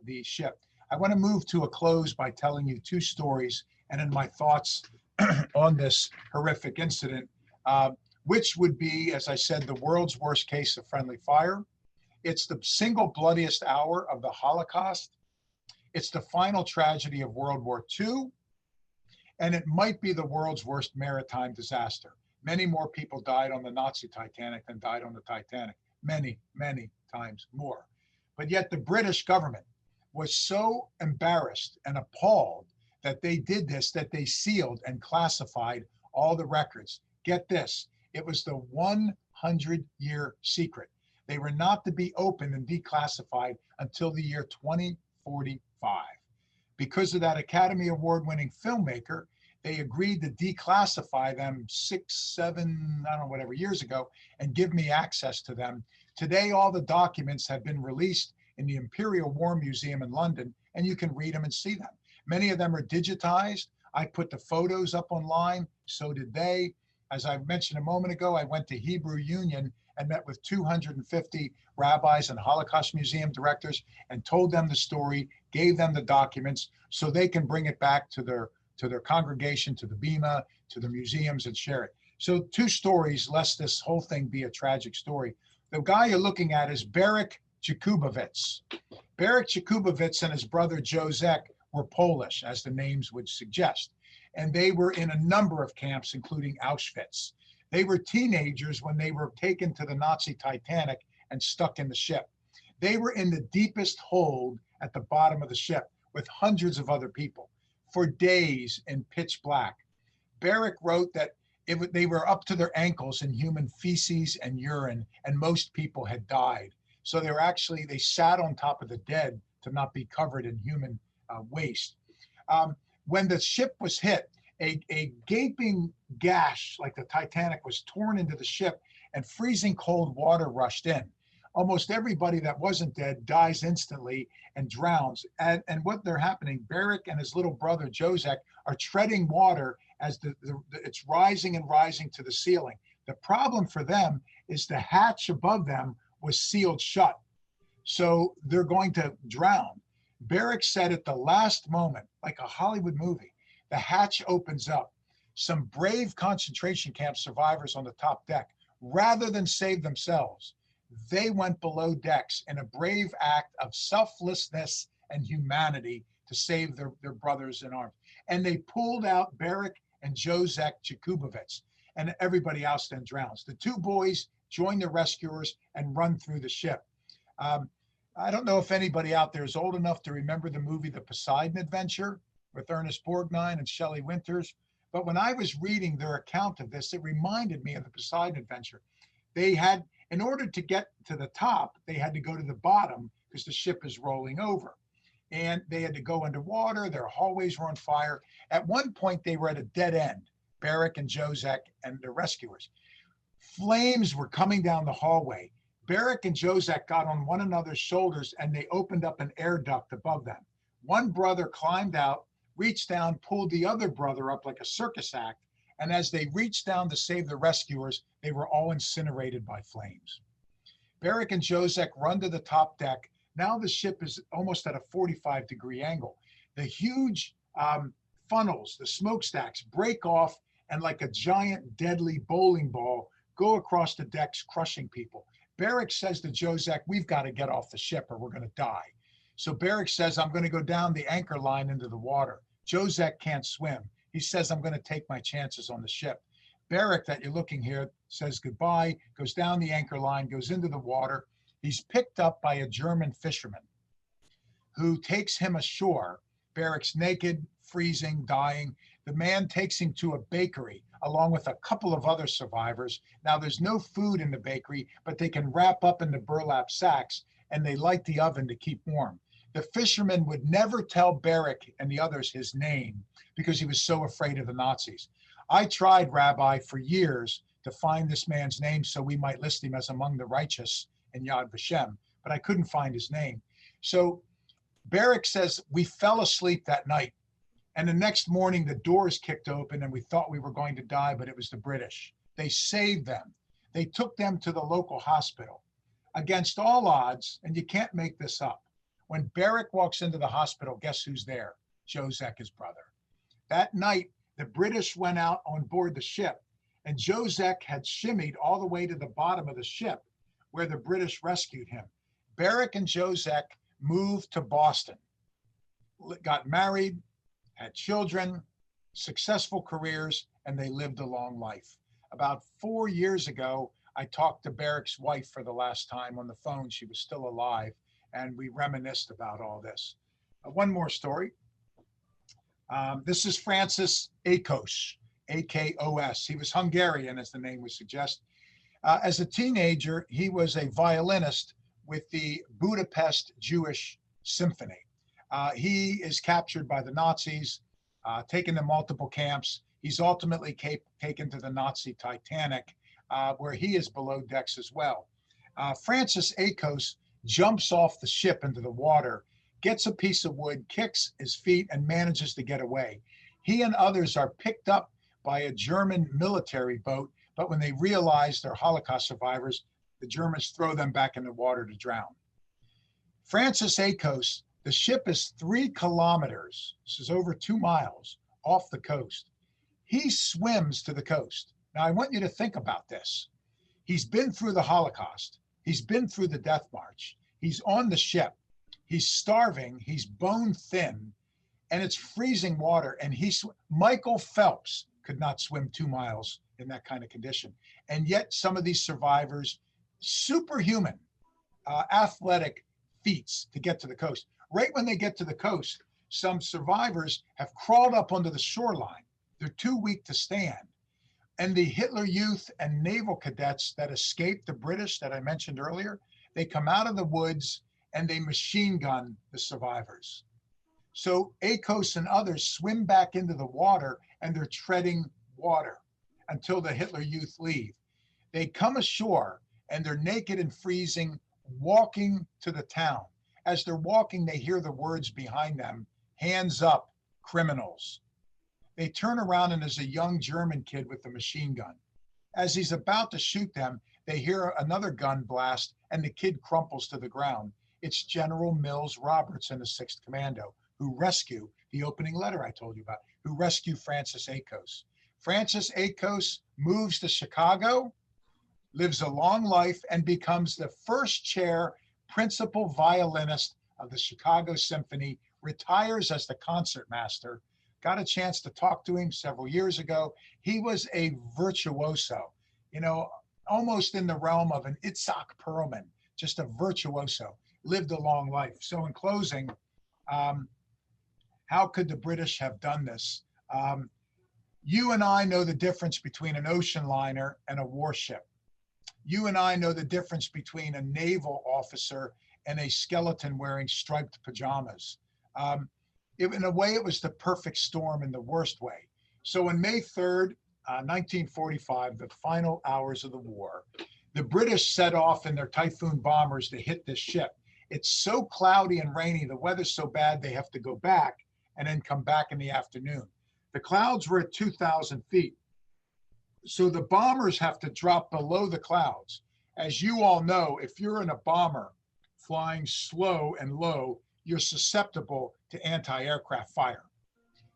the ship. I want to move to a close by telling you 2 stories and then my thoughts on this horrific incident, which would be, as I said, the world's worst case of friendly fire. It's the single bloodiest hour of the Holocaust. It's the final tragedy of World War II. And it might be the world's worst maritime disaster. Many more people died on the Nazi Titanic than died on the Titanic. Many, many times more. But yet the British government was so embarrassed and appalled that they did this, that they sealed and classified all the records. Get this, it was the 100-year secret. They were not to be opened and declassified until the year 2045. Because of that Academy Award-winning filmmaker, they agreed to declassify them 6, 7, I don't know, whatever years ago, and give me access to them. Today, all the documents have been released in the Imperial War Museum in London, and you can read them and see them. Many of them are digitized. I put the photos up online, so did they. As I mentioned a moment ago, I went to Hebrew Union and met with 250 rabbis and Holocaust museum directors and told them the story, gave them the documents so they can bring it back to their congregation, to the Bima, to the museums, and share it. So 2 stories, lest this whole thing be a tragic story. The guy you're looking at is Berek Jakubowicz. Berek Jakubowicz and his brother Józek were Polish, as the names would suggest. And they were in a number of camps, including Auschwitz. They were teenagers when they were taken to the Nazi Titanic and stuck in the ship. They were in the deepest hold at the bottom of the ship with hundreds of other people for days in pitch black. Berek wrote that they were up to their ankles in human feces and urine, and most people had died. So they sat on top of the dead to not be covered in human waste. When the ship was hit, a gaping gash like the Titanic was torn into the ship, and freezing cold water rushed in. Almost everybody that wasn't dead dies instantly and drowns. And what they're happening, Berek and his little brother Józek are treading water as it's rising and rising to the ceiling. The problem for them is the hatch above them was sealed shut. So they're going to drown. Berek said at the last moment, like a Hollywood movie, the hatch opens up. Some brave concentration camp survivors on the top deck, rather than save themselves, they went below decks in a brave act of selflessness and humanity to save their brothers in arms. And they pulled out Berek and Józek Jakubowicz, and everybody else then drowns. The 2 boys join the rescuers and run through the ship. I don't know if anybody out there is old enough to remember the movie The Poseidon Adventure with Ernest Borgnine and Shelley Winters. But when I was reading their account of this, it reminded me of The Poseidon Adventure. They had, in order to get to the top, they had to go to the bottom because the ship is rolling over. And they had to go underwater. Their hallways were on fire. At one point, they were at a dead end, Berek and Józek and the rescuers. Flames were coming down the hallway. Berek and Józek got on one another's shoulders and they opened up an air duct above them. One brother climbed out, reached down, pulled the other brother up like a circus act. And as they reached down to save the rescuers, they were all incinerated by flames. Berek and Józek run to the top deck. Now the ship is almost at a 45-degree angle. The huge funnels, the smokestacks, break off and like a giant deadly bowling ball go across the decks, crushing people. Barrick says to Jozek, we've got to get off the ship or we're going to die. So Barrick says, I'm going to go down the anchor line into the water. Jozek can't swim. He says, I'm going to take my chances on the ship. Barrick, that you're looking here, says goodbye, goes down the anchor line, goes into the water. He's picked up by a German fisherman who takes him ashore. Barrick's naked, freezing, dying. The man takes him to a bakery along with a couple of other survivors. Now, there's no food in the bakery, but they can wrap up in the burlap sacks and they light the oven to keep warm. The fisherman would never tell Barrick and the others his name because he was so afraid of the Nazis. I tried, Rabbi, for years to find this man's name so we might list him as among the righteous in Yad Vashem, but I couldn't find his name. So Barrick says, we fell asleep that night. And the next morning, the doors kicked open and we thought we were going to die, but it was the British. They saved them. They took them to the local hospital. Against all odds, and you can't make this up, when Barrick walks into the hospital, guess who's there? Jozek, his brother. That night, the British went out on board the ship, and Jozek had shimmied all the way to the bottom of the ship where the British rescued him. Barrick and Jozek moved to Boston, got married, had children, successful careers, and they lived a long life. About 4 years ago, I talked to Barrick's wife for the last time on the phone. She was still alive, and we reminisced about all this. One more story. This is Francis Akos, A-K-O-S. He was Hungarian, as the name would suggest. As a teenager, he was a violinist with the Budapest Jewish Symphony. He is captured by the Nazis, taken to multiple camps. He's ultimately taken to the Nazi Titanic, where he is below decks as well. Francis Akos jumps off the ship into the water, gets a piece of wood, kicks his feet, and manages to get away. He and others are picked up by a German military boat, but when they realize they're Holocaust survivors, the Germans throw them back in the water to drown. Francis Akos, the ship is 3 kilometers, this is over 2 miles, off the coast. He swims to the coast. Now, I want you to think about this. He's been through the Holocaust. He's been through the Death March. He's on the ship. He's starving. He's bone thin, and it's freezing water. And Michael Phelps could not swim 2 miles in that kind of condition. And yet some of these survivors, superhuman, athletic feats to get to the coast. Right when they get to the coast, some survivors have crawled up onto the shoreline. They're too weak to stand. And the Hitler Youth and naval cadets that escaped the British that I mentioned earlier, they come out of the woods and they machine gun the survivors. So Akos and others swim back into the water and they're treading water until the Hitler Youth leave. They come ashore and they're naked and freezing, walking to the town. As they're walking, they hear the words behind them, hands up, criminals. They turn around and there's a young German kid with a machine gun. As he's about to shoot them, they hear another gun blast and the kid crumples to the ground. It's General Mills Roberts and the 6th Commando who rescue the opening letter I told you about, who rescue Francis Akos. Francis Akos moves to Chicago, lives a long life, and becomes the first chair principal violinist of the Chicago Symphony, retires as the concertmaster. Got a chance to talk to him several years ago. He was a virtuoso, almost in the realm of an Itzhak Perlman, just a virtuoso, lived a long life. So in closing, how could the British have done this? You and I know the difference between an ocean liner and a warship. You and I know the difference between a naval officer and a skeleton wearing striped pajamas. In a way, it was the perfect storm in the worst way. So on May 3rd, 1945, the final hours of the war, the British set off in their Typhoon bombers to hit this ship. It's so cloudy and rainy, the weather's so bad, they have to go back and then come back in the afternoon. The clouds were at 2,000 feet. So the bombers have to drop below the clouds. As you all know, if you're in a bomber flying slow and low, you're susceptible to anti-aircraft fire.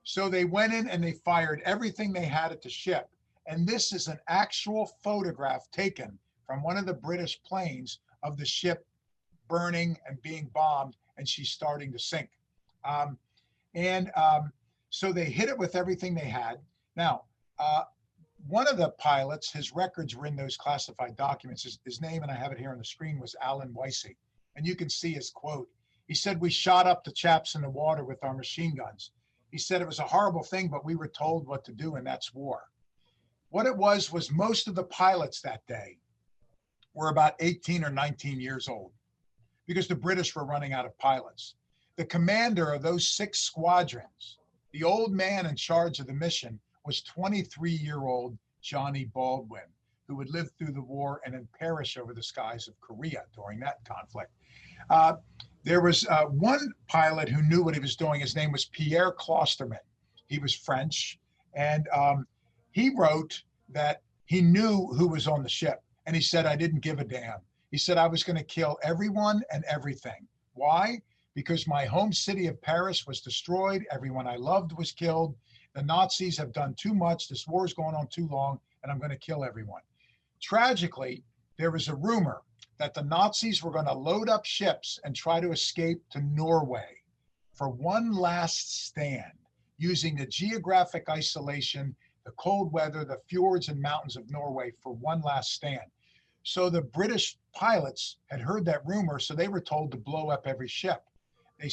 So they went in and they fired everything they had at the ship. And this is an actual photograph taken from one of the British planes of the ship burning and being bombed, and she's starting to sink. So they hit it with everything they had. Now, one of the pilots, his records were in those classified documents. His name, and I have it here on the screen, was Alan Weissy. And you can see his quote. He said, "We shot up the chaps in the water with our machine guns." He said it was a horrible thing, but we were told what to do, and that's war. What it was most of the pilots that day were about 18 or 19 years old because the British were running out of pilots. The commander of those 6 squadrons, the old man in charge of the mission, was 23-year-old Johnny Baldwin, who would live through the war and then perish over the skies of Korea during that conflict. There was one pilot who knew what he was doing. His name was Pierre Closterman. He was French, and he wrote that he knew who was on the ship. And he said, "I didn't give a damn." He said, "I was going to kill everyone and everything." Why? Because my home city of Paris was destroyed. Everyone I loved was killed. The Nazis have done too much. This war is going on too long, and I'm going to kill everyone. Tragically, there was a rumor that the Nazis were going to load up ships and try to escape to Norway for one last stand, using the geographic isolation, the cold weather, the fjords and mountains of Norway for one last stand. So the British pilots had heard that rumor, so they were told to blow up every ship. They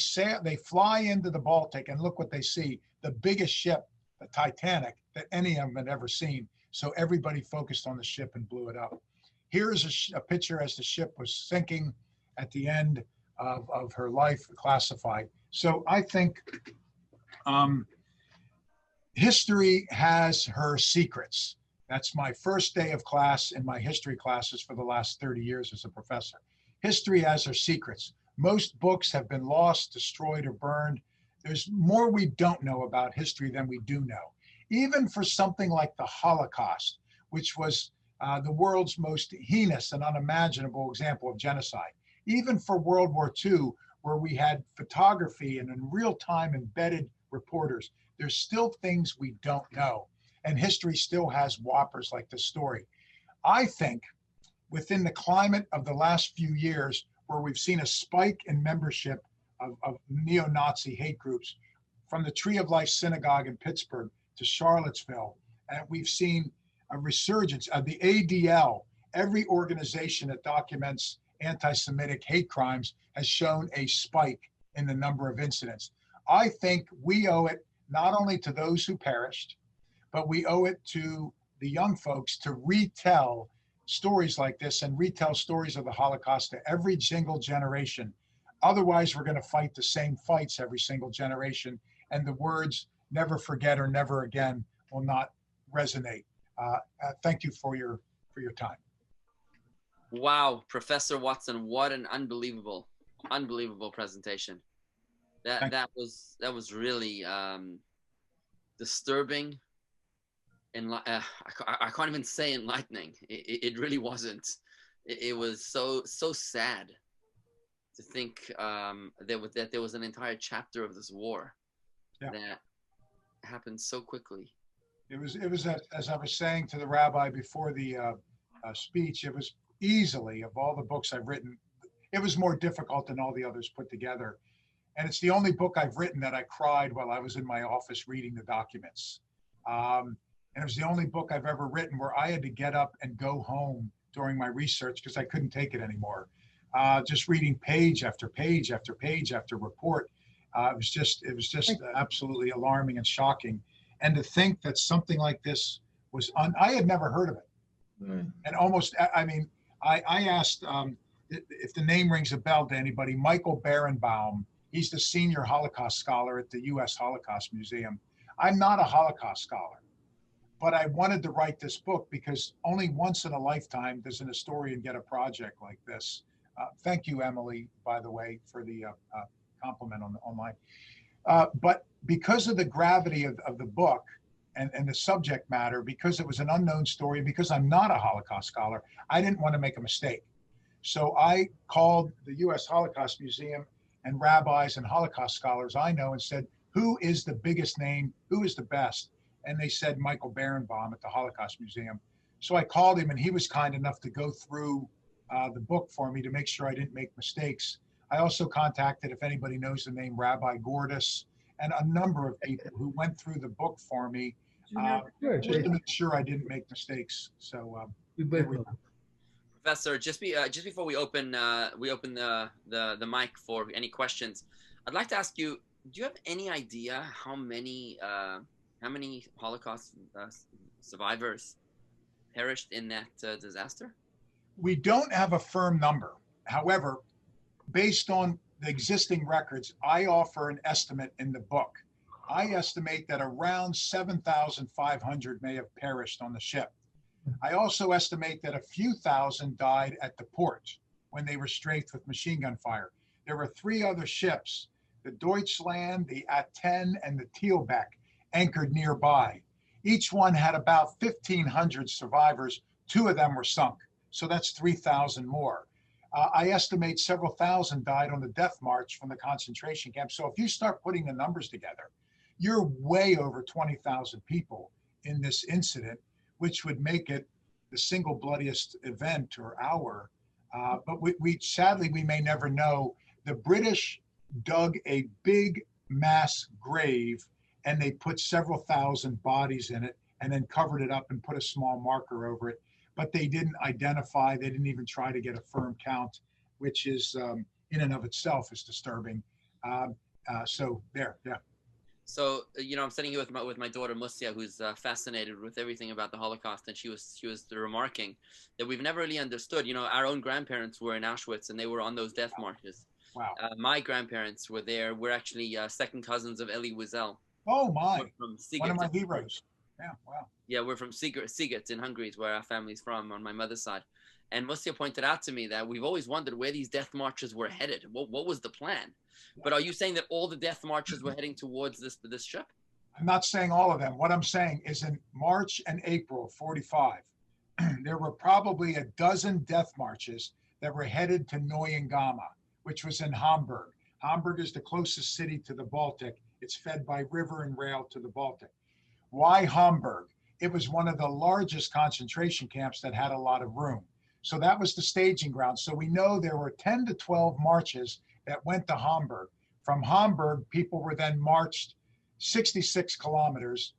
fly into the Baltic, and look what they see, the biggest ship, the Titanic, that any of them had ever seen. So everybody focused on the ship and blew it up. Here's a picture as the ship was sinking at the end of her life, classified. So I think history has her secrets. That's my first day of class in my history classes for the last 30 years as a professor. History has her secrets. Most books have been lost, destroyed, or burned. There's more we don't know about history than we do know. Even for something like the Holocaust, which was the world's most heinous and unimaginable example of genocide. Even for World War II, where we had photography and in real time embedded reporters, there's still things we don't know. And history still has whoppers like this story. I think within the climate of the last few years, where we've seen a spike in membership of neo-Nazi hate groups, from the Tree of Life Synagogue in Pittsburgh to Charlottesville, and we've seen a resurgence of the ADL. Every organization that documents anti-Semitic hate crimes has shown a spike in the number of incidents. I think we owe it not only to those who perished, but we owe it to the young folks to retell stories like this and retell stories of the Holocaust to every single generation. Otherwise, we're going to fight the same fights every single generation, and the words "never forget" or "never again" will not resonate. Thank you for your time. Wow, Professor Watson, what an unbelievable presentation. That was really disturbing, and I can't even say enlightening. It really wasn't. It was so sad to think that there was an entire chapter of this war that happened so quickly. It was as I was saying to the rabbi before the speech, it was easily, of all the books I've written, it was more difficult than all the others put together. And it's the only book I've written that I cried while I was in my office reading the documents. And it was the only book I've ever written where I had to get up and go home during my research because I couldn't take it anymore. Just reading page after page after page after report. It was just absolutely alarming and shocking. And to think that something like this was I had never heard of it. Mm. And almost, I mean, I asked if the name rings a bell to anybody, Michael Berenbaum. He's the senior Holocaust scholar at the U.S. Holocaust Museum. I'm not a Holocaust scholar, but I wanted to write this book because only once in a lifetime does an historian get a project like this. Thank you, Emily, by the way, for the compliment online. But because of the gravity of the book and the subject matter, because it was an unknown story, because I'm not a Holocaust scholar, I didn't want to make a mistake. So I called the U.S. Holocaust Museum and rabbis and Holocaust scholars I know and said, who is the biggest name, who is the best? And they said Michael Berenbaum at the Holocaust Museum. So I called him, and he was kind enough to go through the book for me to make sure I didn't make mistakes. I also contacted, if anybody knows the name, Rabbi Gouges, and a number of people who went through the book for me just to make sure I didn't make mistakes. So Professor, just before we open the mic for any questions, I'd like to ask you: do you have any idea how many Holocaust survivors perished in that disaster? We don't have a firm number. However, based on the existing records, I offer an estimate in the book. I estimate that around 7,500 may have perished on the ship. I also estimate that a few thousand died at the port when they were strafed with machine gun fire. There were 3 other ships, the Deutschland, the Aten, and the Thielbeck, anchored nearby. Each one had about 1,500 survivors. 2 of them were sunk, so that's 3,000 more. I estimate several thousand died on the death march from the concentration camp. So if you start putting the numbers together, you're way over 20,000 people in this incident, which would make it the single bloodiest event or hour. But we sadly, we may never know. The British dug a big mass grave, and they put several thousand bodies in it and then covered it up and put a small marker over it. But they didn't identify, they didn't even try to get a firm count, which is in and of itself is disturbing. So there, yeah. So, I'm sitting here with my daughter Musia, who's fascinated with everything about the Holocaust, and she was remarking that we've never really understood. Our own grandparents were in Auschwitz, and they were on those death marches. Wow. My grandparents were there. We're actually second cousins of Elie Wiesel. Oh my! One of my heroes. Yeah, wow. Yeah, we're from Siget in Hungary, is where our family's from on my mother's side. And Musia pointed out to me that we've always wondered where these death marches were headed. What was the plan? But are you saying that all the death marches were heading towards this ship? I'm not saying all of them. What I'm saying is in March and April of 45, there were probably a dozen death marches that were headed to Neuengamme, which was in Hamburg. Hamburg is the closest city to the Baltic. It's fed by river and rail to the Baltic. Why Hamburg? It was one of the largest concentration camps that had a lot of room. So that was the staging ground. So we know there were 10 to 12 marches that went to Hamburg. From Hamburg, people were then marched 66 kilometers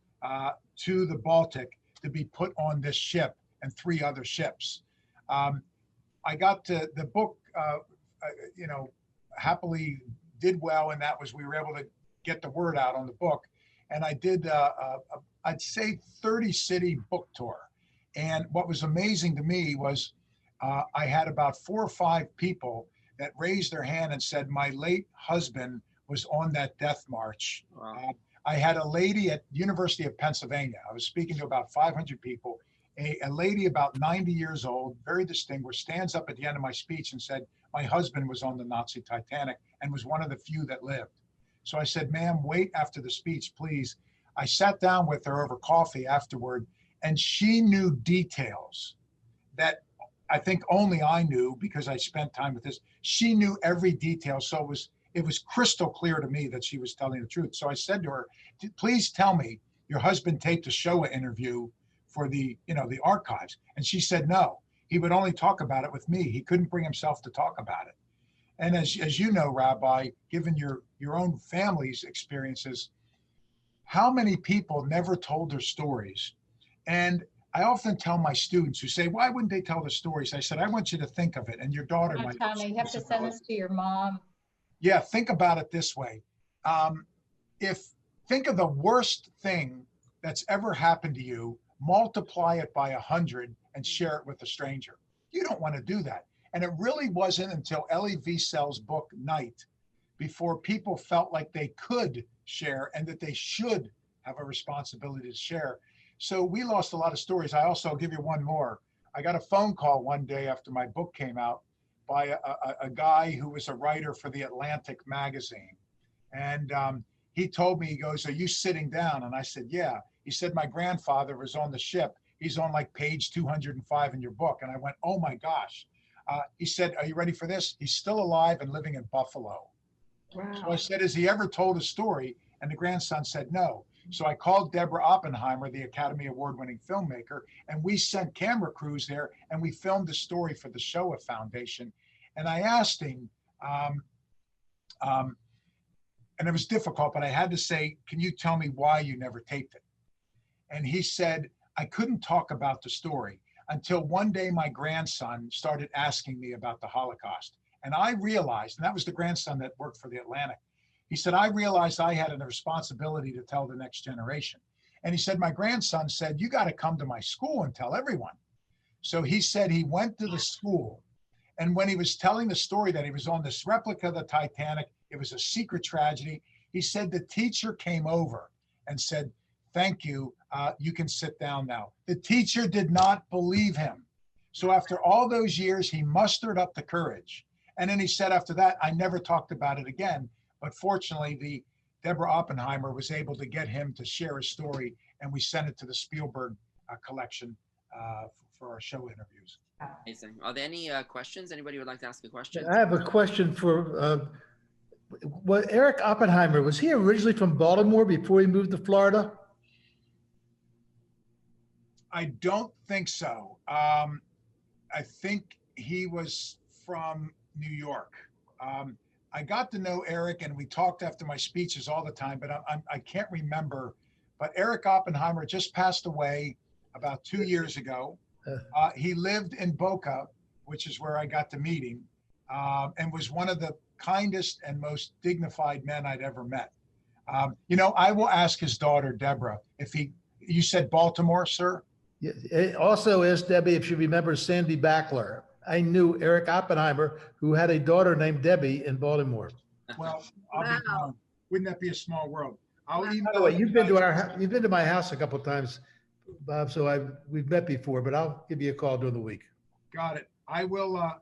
to the Baltic to be put on this ship and 3 other ships. I got to the book, happily did well, and that was we were able to get the word out on the book. And I did, I'd say 30 city book tour. And what was amazing to me was I had about 4 or 5 people that raised their hand and said, my late husband was on that death march. Wow. I had a lady at University of Pennsylvania. I was speaking to about 500 people. A lady about 90 years old, very distinguished, stands up at the end of my speech and said, my husband was on the Nazi Titanic and was one of the few that lived. So I said, ma'am, wait after the speech, please. I sat down with her over coffee afterward, and she knew details that I think only I knew because I spent time with this. She knew every detail. So it was crystal clear to me that she was telling the truth. So I said to her, please tell me your husband taped a Shoah interview for the archives. And she said, no, he would only talk about it with me. He couldn't bring himself to talk about it. And as you know, Rabbi, given your own family's experiences, how many people never told their stories? And I often tell my students who say, why wouldn't they tell the stories? I said, I want you to think of it. And your daughter might. Tommy, you have to send this to your mom. Yeah, think about it this way. Think of the worst thing that's ever happened to you, multiply it by 100 and share it with a stranger. You don't want to do that. And it really wasn't until Elie Wiesel's book, Night, before people felt like they could share and that they should have a responsibility to share. So we lost a lot of stories. I also, I'll give you one more. I got a phone call one day after my book came out by a guy who was a writer for the Atlantic magazine. And he told me, he goes, are you sitting down? And I said, yeah. He said, my grandfather was on the ship. He's on like page 205 in your book. And I went, oh my gosh. He said, are you ready for this? He's still alive and living in Buffalo. Wow. So I said, has he ever told a story? And the grandson said no. So I called Deborah Oppenheimer, the Academy Award-winning filmmaker, and we sent camera crews there, and we filmed the story for the Shoah Foundation. And I asked him, and it was difficult, but I had to say, can you tell me why you never taped it? And he said, I couldn't talk about the story until one day my grandson started asking me about the Holocaust. And I realized, and that was the grandson that worked for the Atlantic. He said, I realized I had a responsibility to tell the next generation. And he said, my grandson said, you got to come to my school and tell everyone. So he said he went to the school. And when he was telling the story that he was on this replica of the Titanic, it was a secret tragedy. He said the teacher came over and said, thank you, you can sit down now. The teacher did not believe him. So after all those years, he mustered up the courage. And then he said after that, I never talked about it again. But fortunately, Deborah Oppenheimer was able to get him to share his story, and we sent it to the Spielberg collection for our show interviews. Amazing. Are there any questions? Anybody would like to ask a question? I have a question for Eric Oppenheimer. Was he originally from Baltimore before he moved to Florida? I don't think so. I think he was from New York. I got to know Eric, and we talked after my speeches all the time, but I can't remember. But Eric Oppenheimer just passed away about 2 years ago. He lived in Boca, which is where I got to meet him, and was one of the kindest and most dignified men I'd ever met. You know, I will ask his daughter, Deborah, if you said Baltimore, sir? Yeah, also asked Debbie if she remembers Sandy Backler. I knew Eric Oppenheimer, who had a daughter named Debbie in Baltimore. Well, I'll be gone. Wouldn't that be a small world? I'll email. By the way, you've been to my house a couple of times, Bob. So we've met before, but I'll give you a call during the week. Got it. I will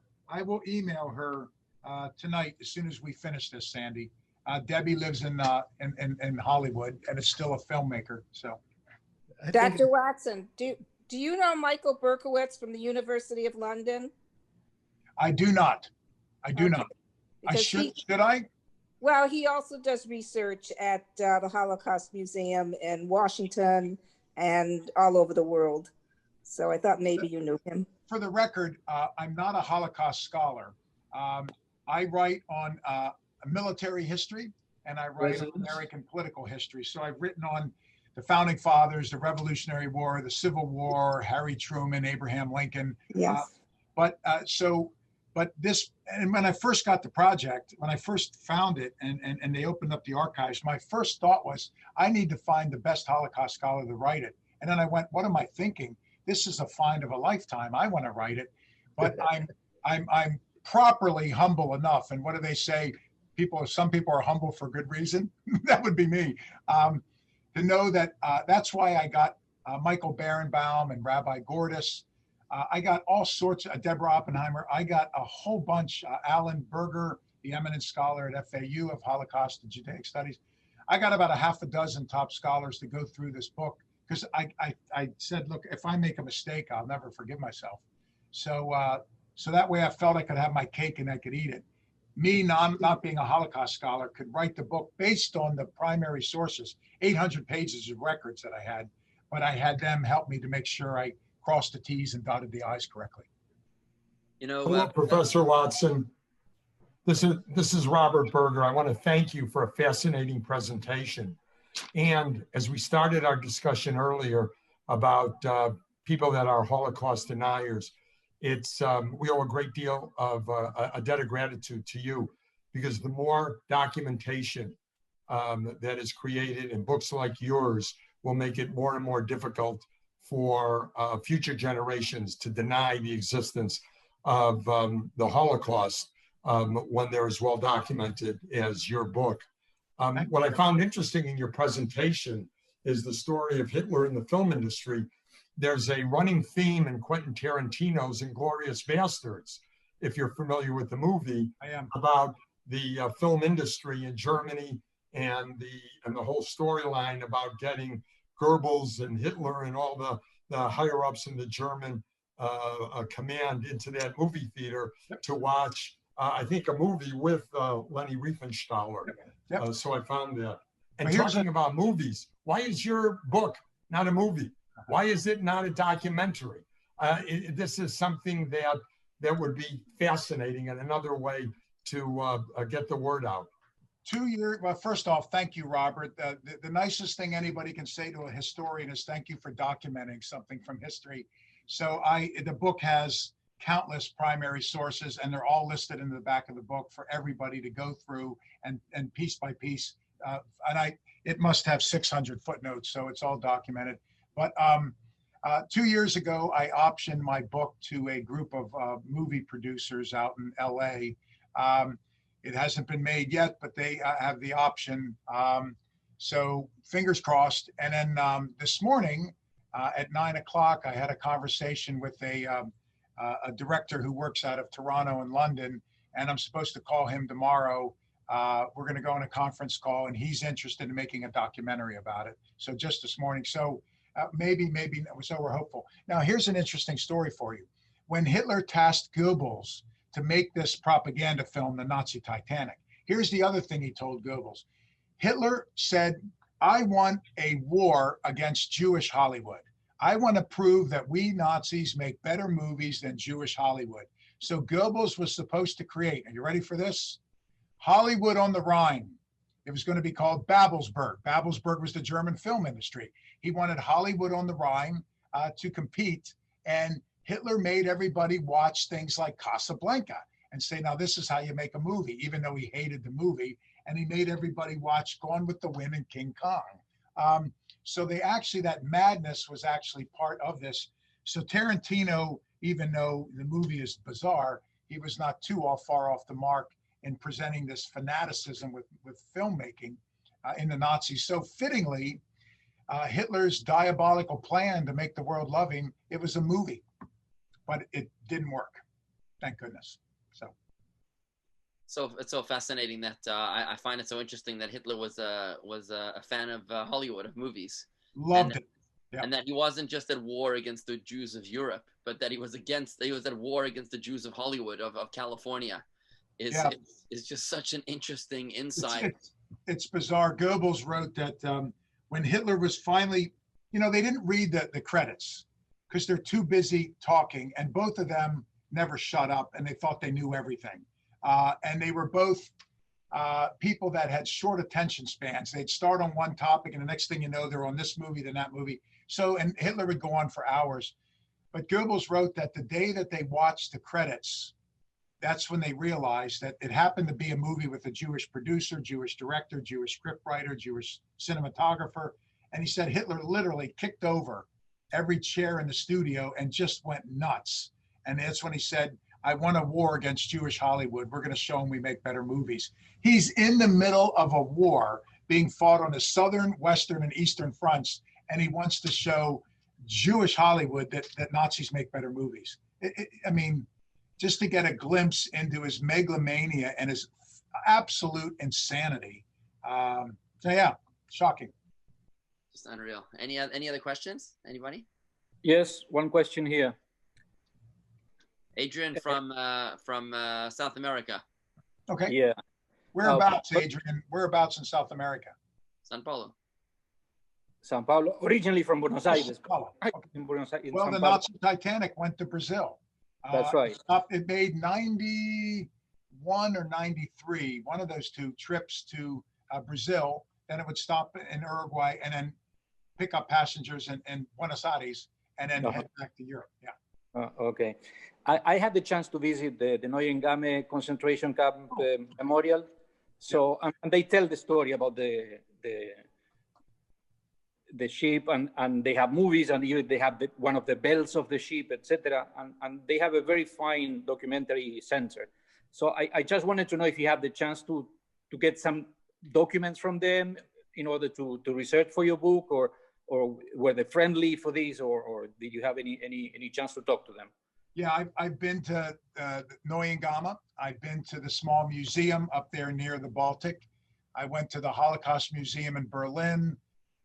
email her tonight as soon as we finish this, Sandy. Debbie lives in Hollywood and is still a filmmaker. So, Dr. Watson, do you know Michael Berkowitz from the University of London? I do not. I do not. I should I? Well, he also does research at the Holocaust Museum in Washington and all over the world. So I thought maybe you knew him. For the record, I'm not a Holocaust scholar. I write on military history, and I write on American political history. So I've written on the Founding Fathers, the Revolutionary War, the Civil War, Harry Truman, Abraham Lincoln. Yes. But this, and when I first got the project, when I first found it and they opened up the archives, my first thought was, I need to find the best Holocaust scholar to write it. And then I went, what am I thinking? This is a find of a lifetime. I want to write it, but I'm properly humble enough. And what do they say? Some people are humble for good reason. That would be me. To know that that's why I got Michael Berenbaum and Rabbi Gordis. I got all sorts of Deborah Oppenheimer. I got a whole bunch. Alan Berger, the eminent scholar at FAU of Holocaust and Judaic Studies. I got about a half a dozen top scholars to go through this book because I said, look, if I make a mistake, I'll never forgive myself. So that way I felt I could have my cake and I could eat it. Me, not being a Holocaust scholar, could write the book based on the primary sources, 800 pages of records that I had, but I had them help me to make sure I crossed the T's and dotted the I's correctly. You know, hello, Professor Watson. This is Robert Berger. I want to thank you for a fascinating presentation. And as we started our discussion earlier about people that are Holocaust deniers, we owe a great deal of a debt of gratitude to you, because the more documentation that is created in books like yours will make it more and more difficult for future generations to deny the existence of the Holocaust when they're as well documented as your book. What I found interesting in your presentation is the story of Hitler in the film industry. There's a running theme in Quentin Tarantino's *Inglourious Bastards*, if you're familiar with the movie. I am. About the film industry in Germany and the whole storyline about getting Goebbels and Hitler and all the higher ups in the German command into that movie theater to watch, I think, a movie with Leni Riefenstahl. So I found that. And talking about movies, why is your book not a movie? Why is it not a documentary? This is something that would be fascinating and another way to get the word out. 2 years, well, first off, thank you, Robert. The nicest thing anybody can say to a historian is thank you for documenting something from history. So the book has countless primary sources, and they're all listed in the back of the book for everybody to go through and piece by piece. It must have 600 footnotes, so it's all documented. But 2 years ago, I optioned my book to a group of movie producers out in LA. It hasn't been made yet, but they have the option. So fingers crossed. And then this morning at 9 o'clock, I had a conversation with a director who works out of Toronto and London, and I'm supposed to call him tomorrow. We're going to go on a conference call, and he's interested in making a documentary about it. So just this morning. So maybe, so we're hopeful. Now, here's an interesting story for you. When Hitler tasked Goebbels to make this propaganda film, the Nazi Titanic, here's the other thing he told Goebbels. Hitler said, I want a war against Jewish Hollywood. I want to prove that we Nazis make better movies than Jewish Hollywood. So Goebbels was supposed to create, are you ready for this? Hollywood on the Rhine. It was going to be called Babelsberg. Babelsberg was the German film industry. He wanted Hollywood on the Rhine to compete, and Hitler made everybody watch things like Casablanca and say, now this is how you make a movie, even though he hated the movie. And he made everybody watch Gone with the Wind and King Kong. So that madness was actually part of this. So Tarantino, even though the movie is bizarre, he was not too far off the mark in presenting this fanaticism with filmmaking in the Nazis. So fittingly, Hitler's diabolical plan to make the world loving, it was a movie, but it didn't work. Thank goodness. So it's so fascinating that I find it so interesting that Hitler was a fan of Hollywood, of movies. Loved it. Yep. And that he wasn't just at war against the Jews of Europe, but that he was at war against the Jews of Hollywood, of California. Is just such an interesting insight. It's bizarre. Goebbels wrote that when Hitler was finally, they didn't read the credits because they're too busy talking, and both of them never shut up, and they thought they knew everything. And they were both people that had short attention spans. They'd start on one topic, and the next thing you know, they're on this movie, then that movie. So, and Hitler would go on for hours. But Goebbels wrote that the day that they watched the credits, that's when they realized that it happened to be a movie with a Jewish producer, Jewish director, Jewish scriptwriter, Jewish cinematographer. And he said Hitler literally kicked over every chair in the studio and just went nuts. And that's when he said, I want a war against Jewish Hollywood. We're going to show them we make better movies. He's in the middle of a war being fought on the southern, western, and eastern fronts, and he wants to show Jewish Hollywood that Nazis make better movies. I mean, just to get a glimpse into his megalomania and his absolute insanity. So yeah, shocking. Just unreal. Any other questions? Anybody? Yes, one question here. Adrian from South America. Okay. Yeah. Whereabouts, Adrian? Whereabouts in South America? São Paulo. São Paulo, originally from Buenos Aires. Paulo. Okay. In well, the Nazi Titanic went to Brazil. That's right. It made 91 or 93, one of those two trips to Brazil. Then it would stop in Uruguay and then pick up passengers in Buenos Aires and then head back to Europe. Yeah. Okay. I had the chance to visit the Neuengamme concentration camp memorial. So, and they tell the story about the ship, and they have movies, and even they have one of the bells of the ship, etc. And they have a very fine documentary center. So I just wanted to know if you have the chance to get some documents from them in order to research for your book, or were they friendly for this, or did you have any chance to talk to them? Yeah, I've been to Neuengamme. I've been to the small museum up there near the Baltic. I went to the Holocaust Museum in Berlin.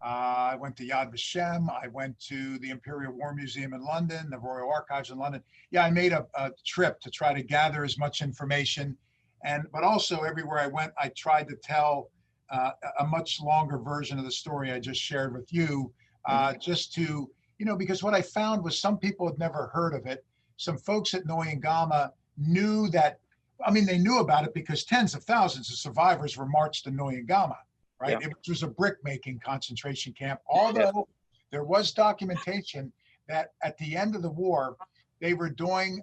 I went to Yad Vashem. I went to the Imperial War Museum in London, the Royal Archives in London. Yeah, I made a trip to try to gather as much information. But also everywhere I went, I tried to tell a much longer version of the story I just shared with you, just to, because what I found was some people had never heard of it. Some folks at Neuengamme knew that, they knew about it because tens of thousands of survivors were marched to Neuengamme, right? Yeah. It was a brick-making concentration camp, although there was documentation that at the end of the war, they were doing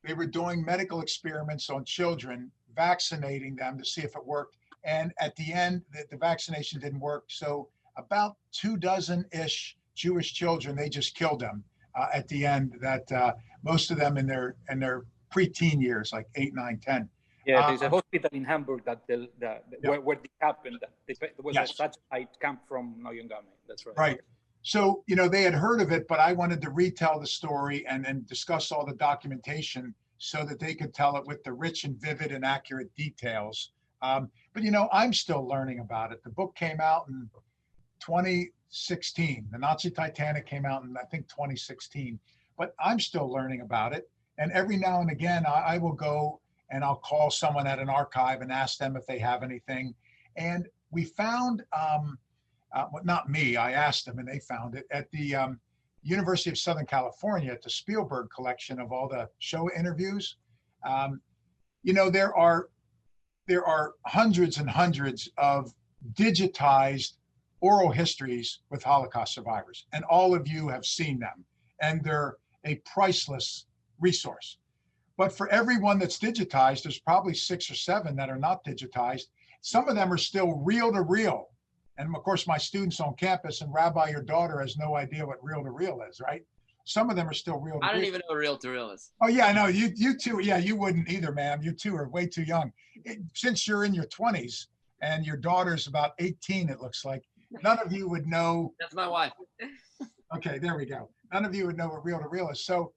medical experiments on children, vaccinating them to see if it worked. And at the end, the vaccination didn't work. So about 24-ish Jewish children, they just killed them at the end. That most of them in their pre-teen years, like 8, 9, 10. Yeah, there's a hospital in Hamburg that where this happened. It was Yes. a satellite camp from Neuengamme. That's right. Right. So, they had heard of it, but I wanted to retell the story and discuss all the documentation so that they could tell it with the rich and vivid and accurate details. But, I'm still learning about it. The book came out in 2016. The Nazi Titanic came out in, I think, 2016. But I'm still learning about it. And every now and again, I will go and I'll call someone at an archive and ask them if they have anything. And we found, not me, I asked them and they found it at the University of Southern California at the Spielberg collection of all the Shoah interviews. There are hundreds and hundreds of digitized oral histories with Holocaust survivors, and all of you have seen them, and they're a priceless resource. But for every one that's digitized, there's probably 6 or 7 that are not digitized. Some of them are still reel to reel. And of course, my students on campus, and Rabbi, your daughter has no idea what reel to reel is, right? Some of them are still reel to reel. I don't even know what reel to reel is. Oh yeah, no, you too. Yeah, you wouldn't either, ma'am. You two are way too young. Since you're in your 20s and your daughter's about 18, it looks like, none of you would know. That's my wife. Okay, there we go. None of you would know what reel to reel is. So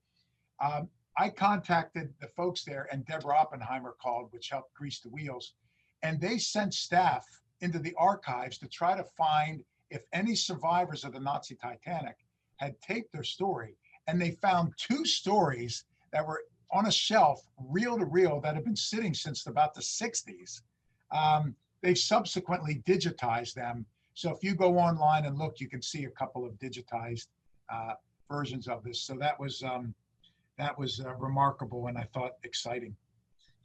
I contacted the folks there, and Deborah Oppenheimer called, which helped grease the wheels. And they sent staff into the archives to try to find if any survivors of the Nazi Titanic had taped their story. And they found 2 stories that were on a shelf, reel to reel, that have been sitting since about the 60s. They've subsequently digitized them. So if you go online and look, you can see a couple of digitized versions of this. So that was remarkable, and I thought exciting.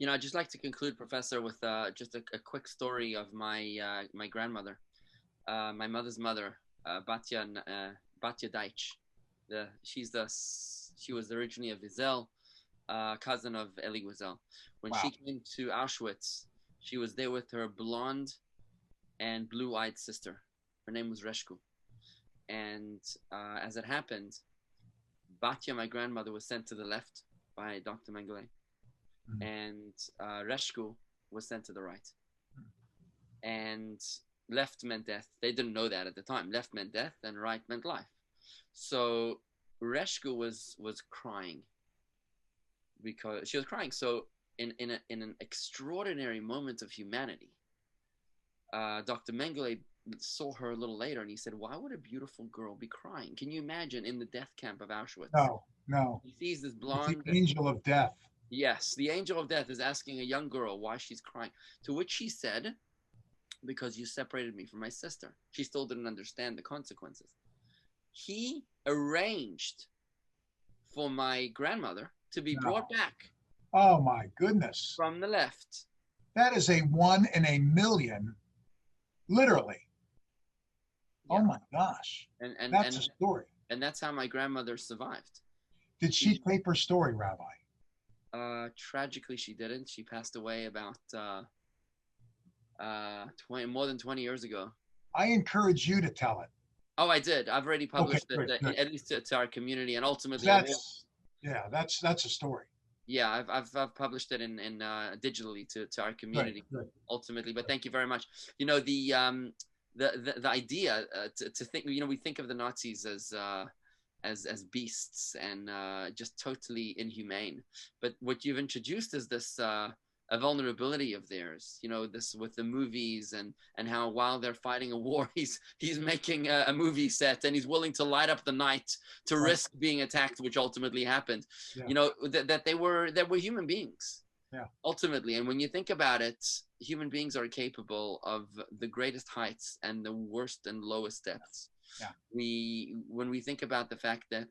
I'd just like to conclude, Professor, with just a quick story of my my grandmother, my mother's mother, Batya Deitch. She was originally a Wiesel, cousin of Elie Wiesel. When she came to Auschwitz, she was there with her blonde and blue-eyed sister. Her name was Reshku. And as it happened, Batya, my grandmother, was sent to the left by Dr. Mengele. And Reshku was sent to the right. And left meant death. They didn't know that at the time. Left meant death and right meant life. So Reshku was crying because she was crying. So in an extraordinary moment of humanity, Dr. Mengele saw her a little later and he said, why would a beautiful girl be crying? Can you imagine in the death camp of Auschwitz? No. He sees this blonde. The angel of death. Yes, the angel of death is asking a young girl why she's crying. To which she said, because you separated me from my sister. She still didn't understand the consequences. He arranged for my grandmother to be brought back. Oh my goodness. From the left. That is a 1 in a million, literally. Yeah. Oh my gosh. And that's a story. And that's how my grandmother survived. Did she tape her story, Rabbi? Tragically, she didn't. She passed away about more than 20 years ago. I encourage you to tell it. Oh, I did. I've already published it, at least to our community, and ultimately, that's a story. Yeah, I've published it in digitally to our community, ultimately. But thank you very much. The idea to think, we think of the Nazis as beasts and just totally inhumane. But what you've introduced is this a vulnerability of theirs, this with the movies and how while they're fighting a war, he's making a movie set and he's willing to light up the night to risk being attacked, which ultimately happened. Yeah. That they were human beings. Yeah. Ultimately. And when you think about it, human beings are capable of the greatest heights and the worst and lowest depths. Yeah. When we think about the fact that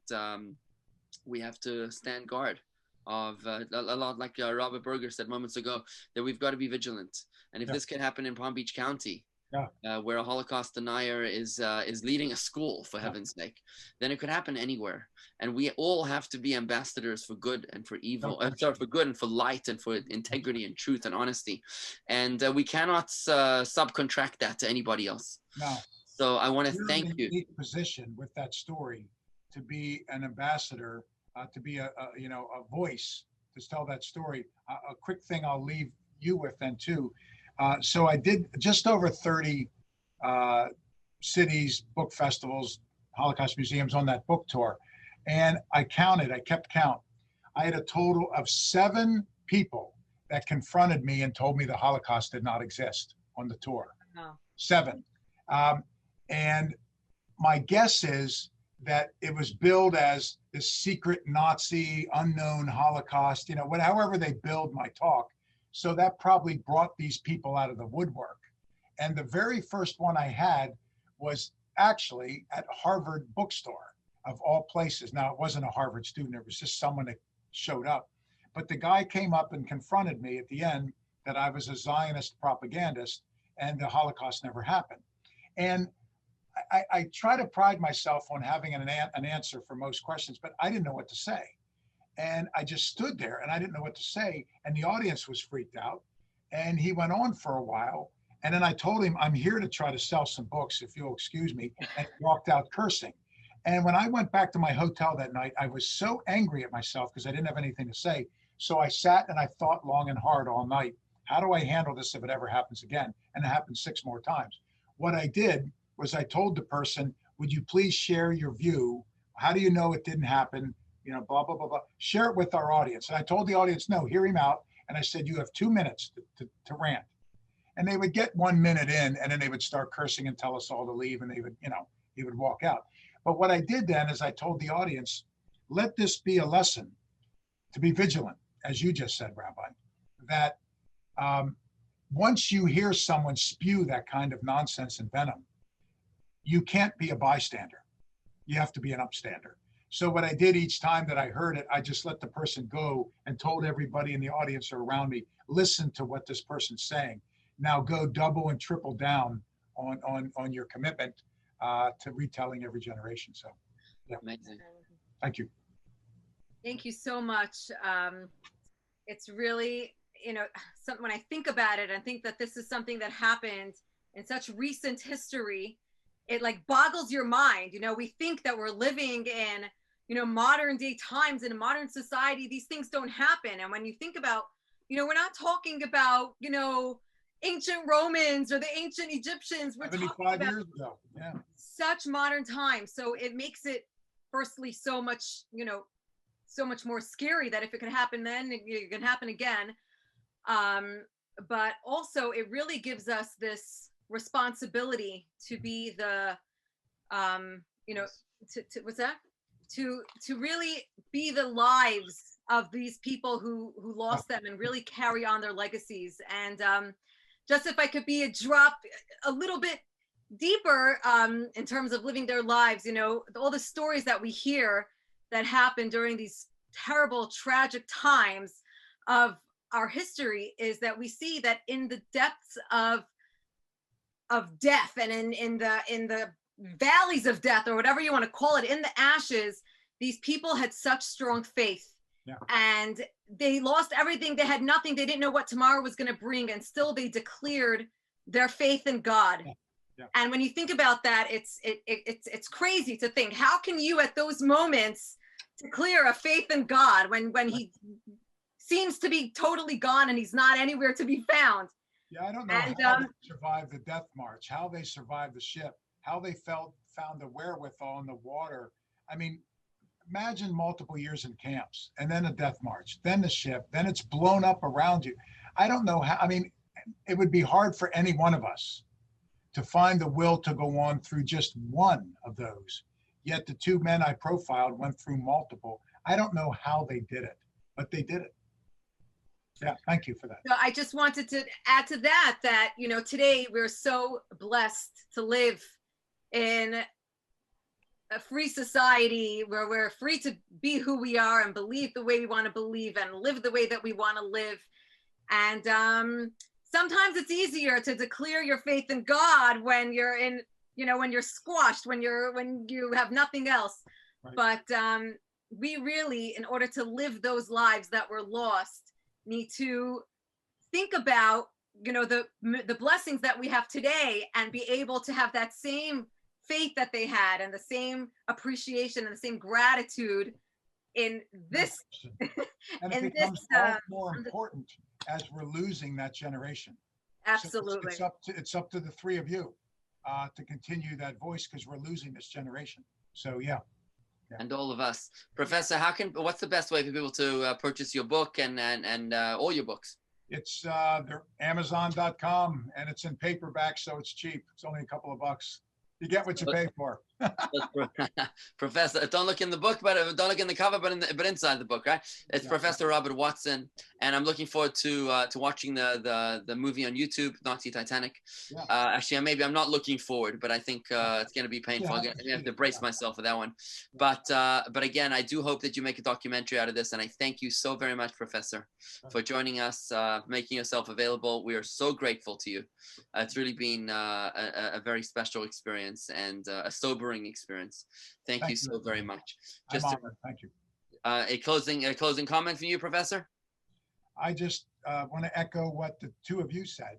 we have to stand guard of a lot like Robert Berger said moments ago, that we've got to be vigilant. And if this can happen in Palm Beach County, where a Holocaust denier is leading a school, for heaven's sake, then it could happen anywhere. And we all have to be ambassadors for good and for evil, for good and for light and for integrity and truth and honesty. And we cannot subcontract that to anybody else. No. So I want to thank you. Unique position with that story to be an ambassador, to be a voice to tell that story. A quick thing I'll leave you with then too. So I did just over 30 cities, book festivals, Holocaust museums on that book tour. And I kept count. I had a total of 7 people that confronted me and told me the Holocaust did not exist on the tour. Oh. 7. And my guess is that it was billed as this secret Nazi unknown Holocaust, however they build my talk. So that probably brought these people out of the woodwork. And the very first one I had was actually at Harvard bookstore, of all places. Now, it wasn't a Harvard student, it was just someone that showed up. But the guy came up and confronted me at the end that I was a Zionist propagandist and the Holocaust never happened. And I try to pride myself on having an answer for most questions, but I didn't know what to say. And I just stood there and I didn't know what to say. And the audience was freaked out. And he went on for a while. And then I told him, I'm here to try to sell some books, if you'll excuse me, and walked out cursing. And when I went back to my hotel that night, I was so angry at myself because I didn't have anything to say. So I sat and I thought long and hard all night. How do I handle this if it ever happens again? And it happened 6 more times. What I did was I told the person, would you please share your view? How do you know it didn't happen? Blah, blah, blah, blah. Share it with our audience. And I told the audience, no, hear him out. And I said, you have 2 minutes to rant. And they would get 1 minute in, and then they would start cursing and tell us all to leave, and he would walk out. But what I did then is I told the audience, let this be a lesson to be vigilant, as you just said, Rabbi, that once you hear someone spew that kind of nonsense and venom, you can't be a bystander. You have to be an upstander. So what I did each time that I heard it, I just let the person go and told everybody in the audience or around me, listen to what this person's saying. Now go double and triple down on your commitment to retelling every generation. So, yeah. Amazing. Thank you. Thank you so much. It's really, when I think about it, I think that this is something that happened in such recent history. It like boggles your mind. We think that we're living in, modern day times, in a modern society. These things don't happen. And when you think about, we're not talking about, ancient Romans or the ancient Egyptians. We're 75 years ago. Yeah. Such modern times. So it makes it, firstly, so much more scary that if it could happen then, it can happen again. But also it really gives us this responsibility to be the, what's that? To really be the lives of these people who lost them and really carry on their legacies. And just if I could be a drop a little bit deeper in terms of living their lives, all the stories that we hear that happen during these terrible, tragic times of our history is that we see that in the depths of death and in the valleys of death, or whatever you want to call it, in the ashes, these people had such strong faith. Yeah. And they lost everything. They had nothing. They didn't know what tomorrow was going to bring, and still they declared their faith in God. Yeah. Yeah. And when you think about that, it's crazy to think, how can you at those moments declare a faith in God when he seems to be totally gone and he's not anywhere to be found? Yeah, I don't know how they survived the death march, how they survived the ship, how they found the wherewithal in the water. I mean, imagine multiple years in camps, and then a death march, then the ship, then it's blown up around you. I don't know how. I mean, it would be hard for any one of us to find the will to go on through just one of those. Yet the 2 men I profiled went through multiple. I don't know how they did it, but they did it. Yeah, thank you for that. So I just wanted to add to that, you know, today we're so blessed to live in a free society where we're free to be who we are and believe the way we want to believe and live the way that we want to live. And sometimes it's easier to declare your faith in God when you're in, you know, when you're squashed, when you have nothing else. Right. But we really, in order to live those lives that were lost, need to think about, you know, the blessings that we have today and be able to have that same faith that they had and the same appreciation and the same gratitude in this. And it becomes all more important as we're losing that generation. Absolutely. So it's up to the three of you to continue that voice, because we're losing this generation. So yeah. And all of us. Professor, what's the best way for people to purchase your book and all your books? It's they're Amazon.com, and it's in paperback, so it's cheap. It's only a couple of bucks. You get what you pay for. Professor, don't look in the book, but don't look in the cover, but inside the book, right? It's Professor Robert Watson, and I'm looking forward to watching the movie on YouTube, Nazi Titanic. Yeah. Actually, maybe I'm not looking forward, but I think it's going to be painful. Yeah, I have to brace myself for that one. But again, I do hope that you make a documentary out of this, and I thank you so very much, Professor, for joining us, making yourself available. We are so grateful to you. It's really been a very special experience and a sobering experience. Thank you so very much. Just thank you. A closing comment from you, Professor? I just want to echo what the two of you said,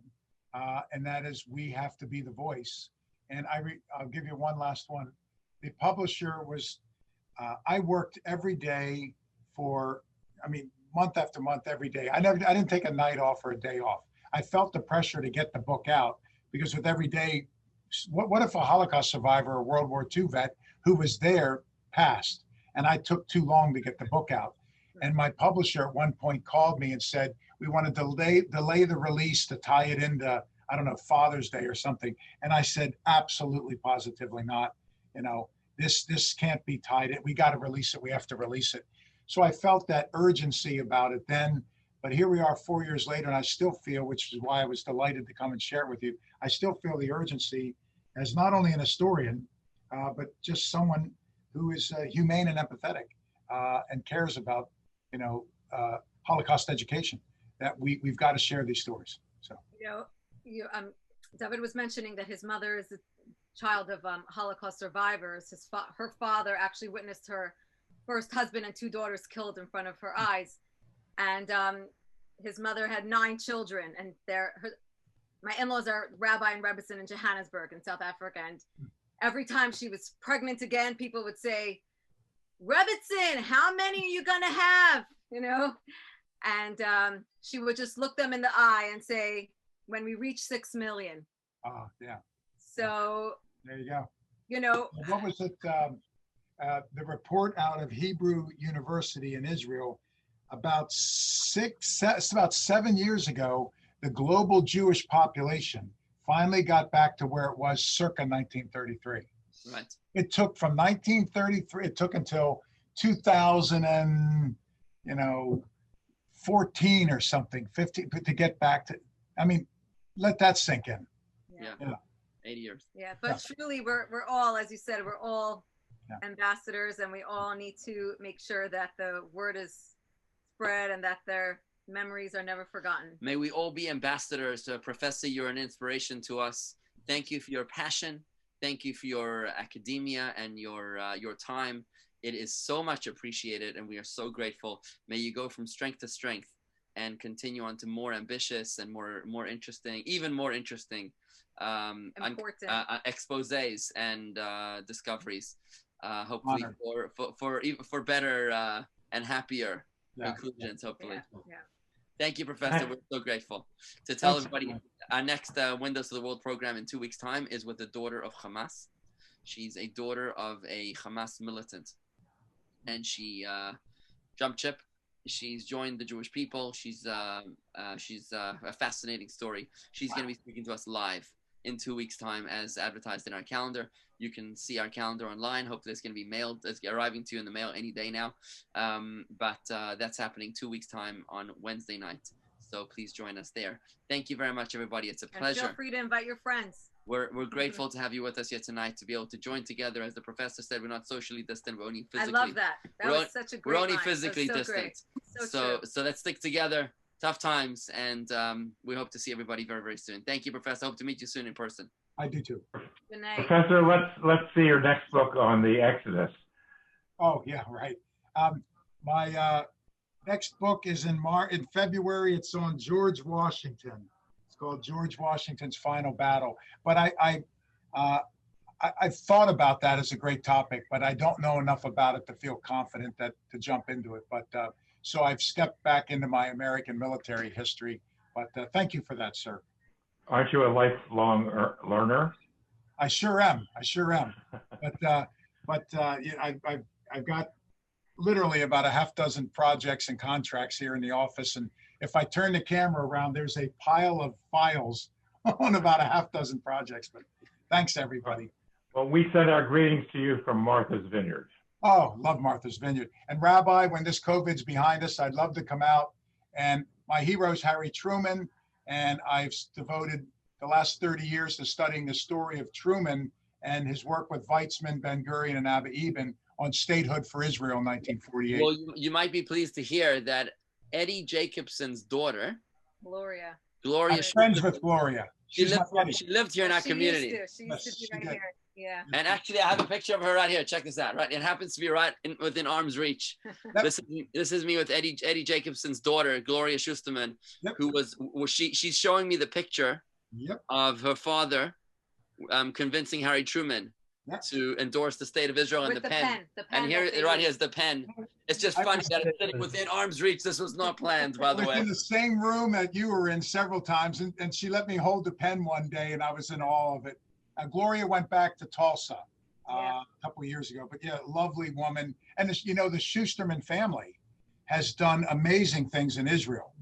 and that is we have to be the voice. And I'll give you one last one. The publisher was, I worked every day for, month after month, every day. I didn't take a night off or a day off. I felt the pressure to get the book out, because with every day, what if a Holocaust survivor or World War II vet who was there passed, and I took too long to get the book out? And my publisher at one point called me and said, we want to delay the release to tie it into, I don't know, Father's Day or something. And I said, absolutely, positively not. You know, this can't be tied in. We got to release it. We have to release it. So I felt that urgency about it then. But here we are 4 years later, and I still feel, which is why I was delighted to come and share it with you, I still feel the urgency as not only an historian, but just someone who is humane and empathetic and cares about, Holocaust education, that we've got to share these stories. So, David was mentioning that his mother is a child of Holocaust survivors. Her father actually witnessed her first husband and two daughters killed in front of her eyes. And his mother had 9 children, and my in-laws are rabbi and rebbetzin in Johannesburg in South Africa. And every time she was pregnant again, people would say, Rebbetzin, how many are you gonna have? And she would just look them in the eye and say, when we reach 6 million. Yeah. So there you go. What was it? The report out of Hebrew University in Israel about 7 years ago, the global Jewish population finally got back to where it was circa 1933. Right. It took from 1933, it took until 2014 or something, 15, to get back to, let that sink in. Yeah. 80 years. Yeah, but truly we're all, as you said, we're all ambassadors, and we all need to make sure that the word is spread and that their memories are never forgotten. May we all be ambassadors. Professor, you're an inspiration to us. Thank you for your passion. Thank you for your academia and your time. It is so much appreciated, and we are so grateful. May you go from strength to strength and continue on to more ambitious and more interesting, even more interesting exposés and discoveries. Hopefully for better and happier conclusions, hopefully. Yeah. Thank you, Professor. We're so grateful. To tell everybody, our next Windows to the World program in 2 weeks' time is with the daughter of Hamas. She's a daughter of a Hamas militant, and she jumped ship. She's joined the Jewish people. She's a fascinating story. She's going to be speaking to us live in 2 weeks' time, as advertised in our calendar. You can see our calendar online. Hopefully it's going to be mailed. It's arriving to you in the mail any day now. But that's happening 2 weeks' time on Wednesday night. So please join us there. Thank you very much, everybody. It's a And pleasure. feel free to invite your friends. We're grateful to have you with us here tonight, to be able to join together. As the professor said, we're not socially distant, we're only physically. I love that. That was such a great We're only line. physically so distant. Great. So let's stick together. Tough times, and we hope to see everybody very, very soon. Thank you, Professor. Hope to meet you soon in person. I do too. Good night. Professor, let's see your next book on the Exodus. Oh yeah, right. My next book is in February. It's on George Washington. It's called George Washington's Final Battle. But I've thought about that as a great topic, but I don't know enough about it to feel confident to jump into it. But so I've stepped back into my American military history. But thank you for that, sir. Aren't you a lifelong learner? I sure am. But I've got literally about a half dozen projects and contracts here in the office. And if I turn the camera around, there's a pile of files on about a half dozen projects. But thanks, everybody. Well, we send our greetings to you from Martha's Vineyard. Oh, love Martha's Vineyard. And Rabbi, when this COVID's behind us, I'd love to come out. And my hero is Harry Truman. And I've devoted the last 30 years to studying the story of Truman and his work with Weizmann, Ben-Gurion, and Abba Eban on statehood for Israel in 1948. Well, you might be pleased to hear that Eddie Jacobson's daughter, Gloria. I'm friends with Gloria. She lived here in our community. She used to be right here. Yeah. And actually, I have a picture of her right here. Check this out. Right, it happens to be right within arm's reach. This is me with Eddie Jacobson's daughter, Gloria Schusterman, who was she's showing me the picture of her father convincing Harry Truman to endorse the state of Israel and the pen. And here, right here is the pen. It's just funny that it's sitting within arm's reach. This was not planned, by the way. In the same room that you were in several times, and she let me hold the pen one day, and I was in awe of it. Gloria went back to Tulsa a couple of years ago, but yeah, lovely woman. And this, the Schusterman family has done amazing things in Israel.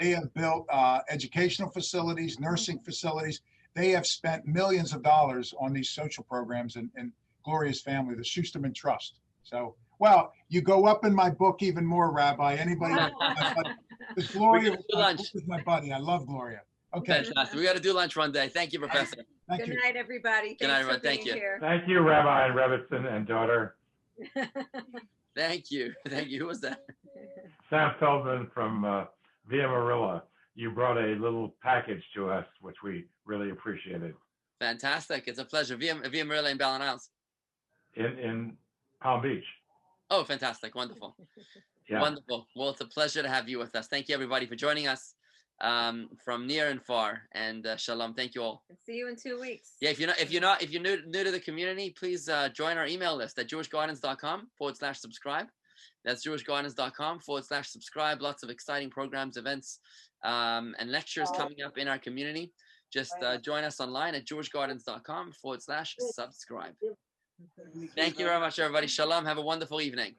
They have built educational facilities, nursing facilities. They have spent millions of dollars on these social programs and Gloria's family, the Schusterman Trust. So, well, you go up in my book even more, Rabbi. Anybody? Because Gloria is my buddy. I love Gloria. Okay. Fantastic. We got to do lunch one day. Thank you, Professor. Good night, everybody. Good night, everyone. Thank you. Thank you, Rabbi Rebbitzin and daughter. Thank you. Who was that? Sam Feldman from Via Marilla. You brought a little package to us, which we really appreciated. Fantastic. It's a pleasure. Via Marilla in Ballin Isles. In Palm Beach. Oh, fantastic. Wonderful. Yeah. Wonderful. Well, it's a pleasure to have you with us. Thank you, everybody, for joining us from near and far. And shalom. Thank you all. And see you in 2 weeks. Yeah, if you're new to the community, please join our email list at jewishgardens.com/subscribe. That's jewishgardens.com/subscribe. Lots of exciting programs, events, and lectures coming up in our community. Just join us online at jewishgardens.com/subscribe. Thank you very much, everybody. Shalom. Have a wonderful evening.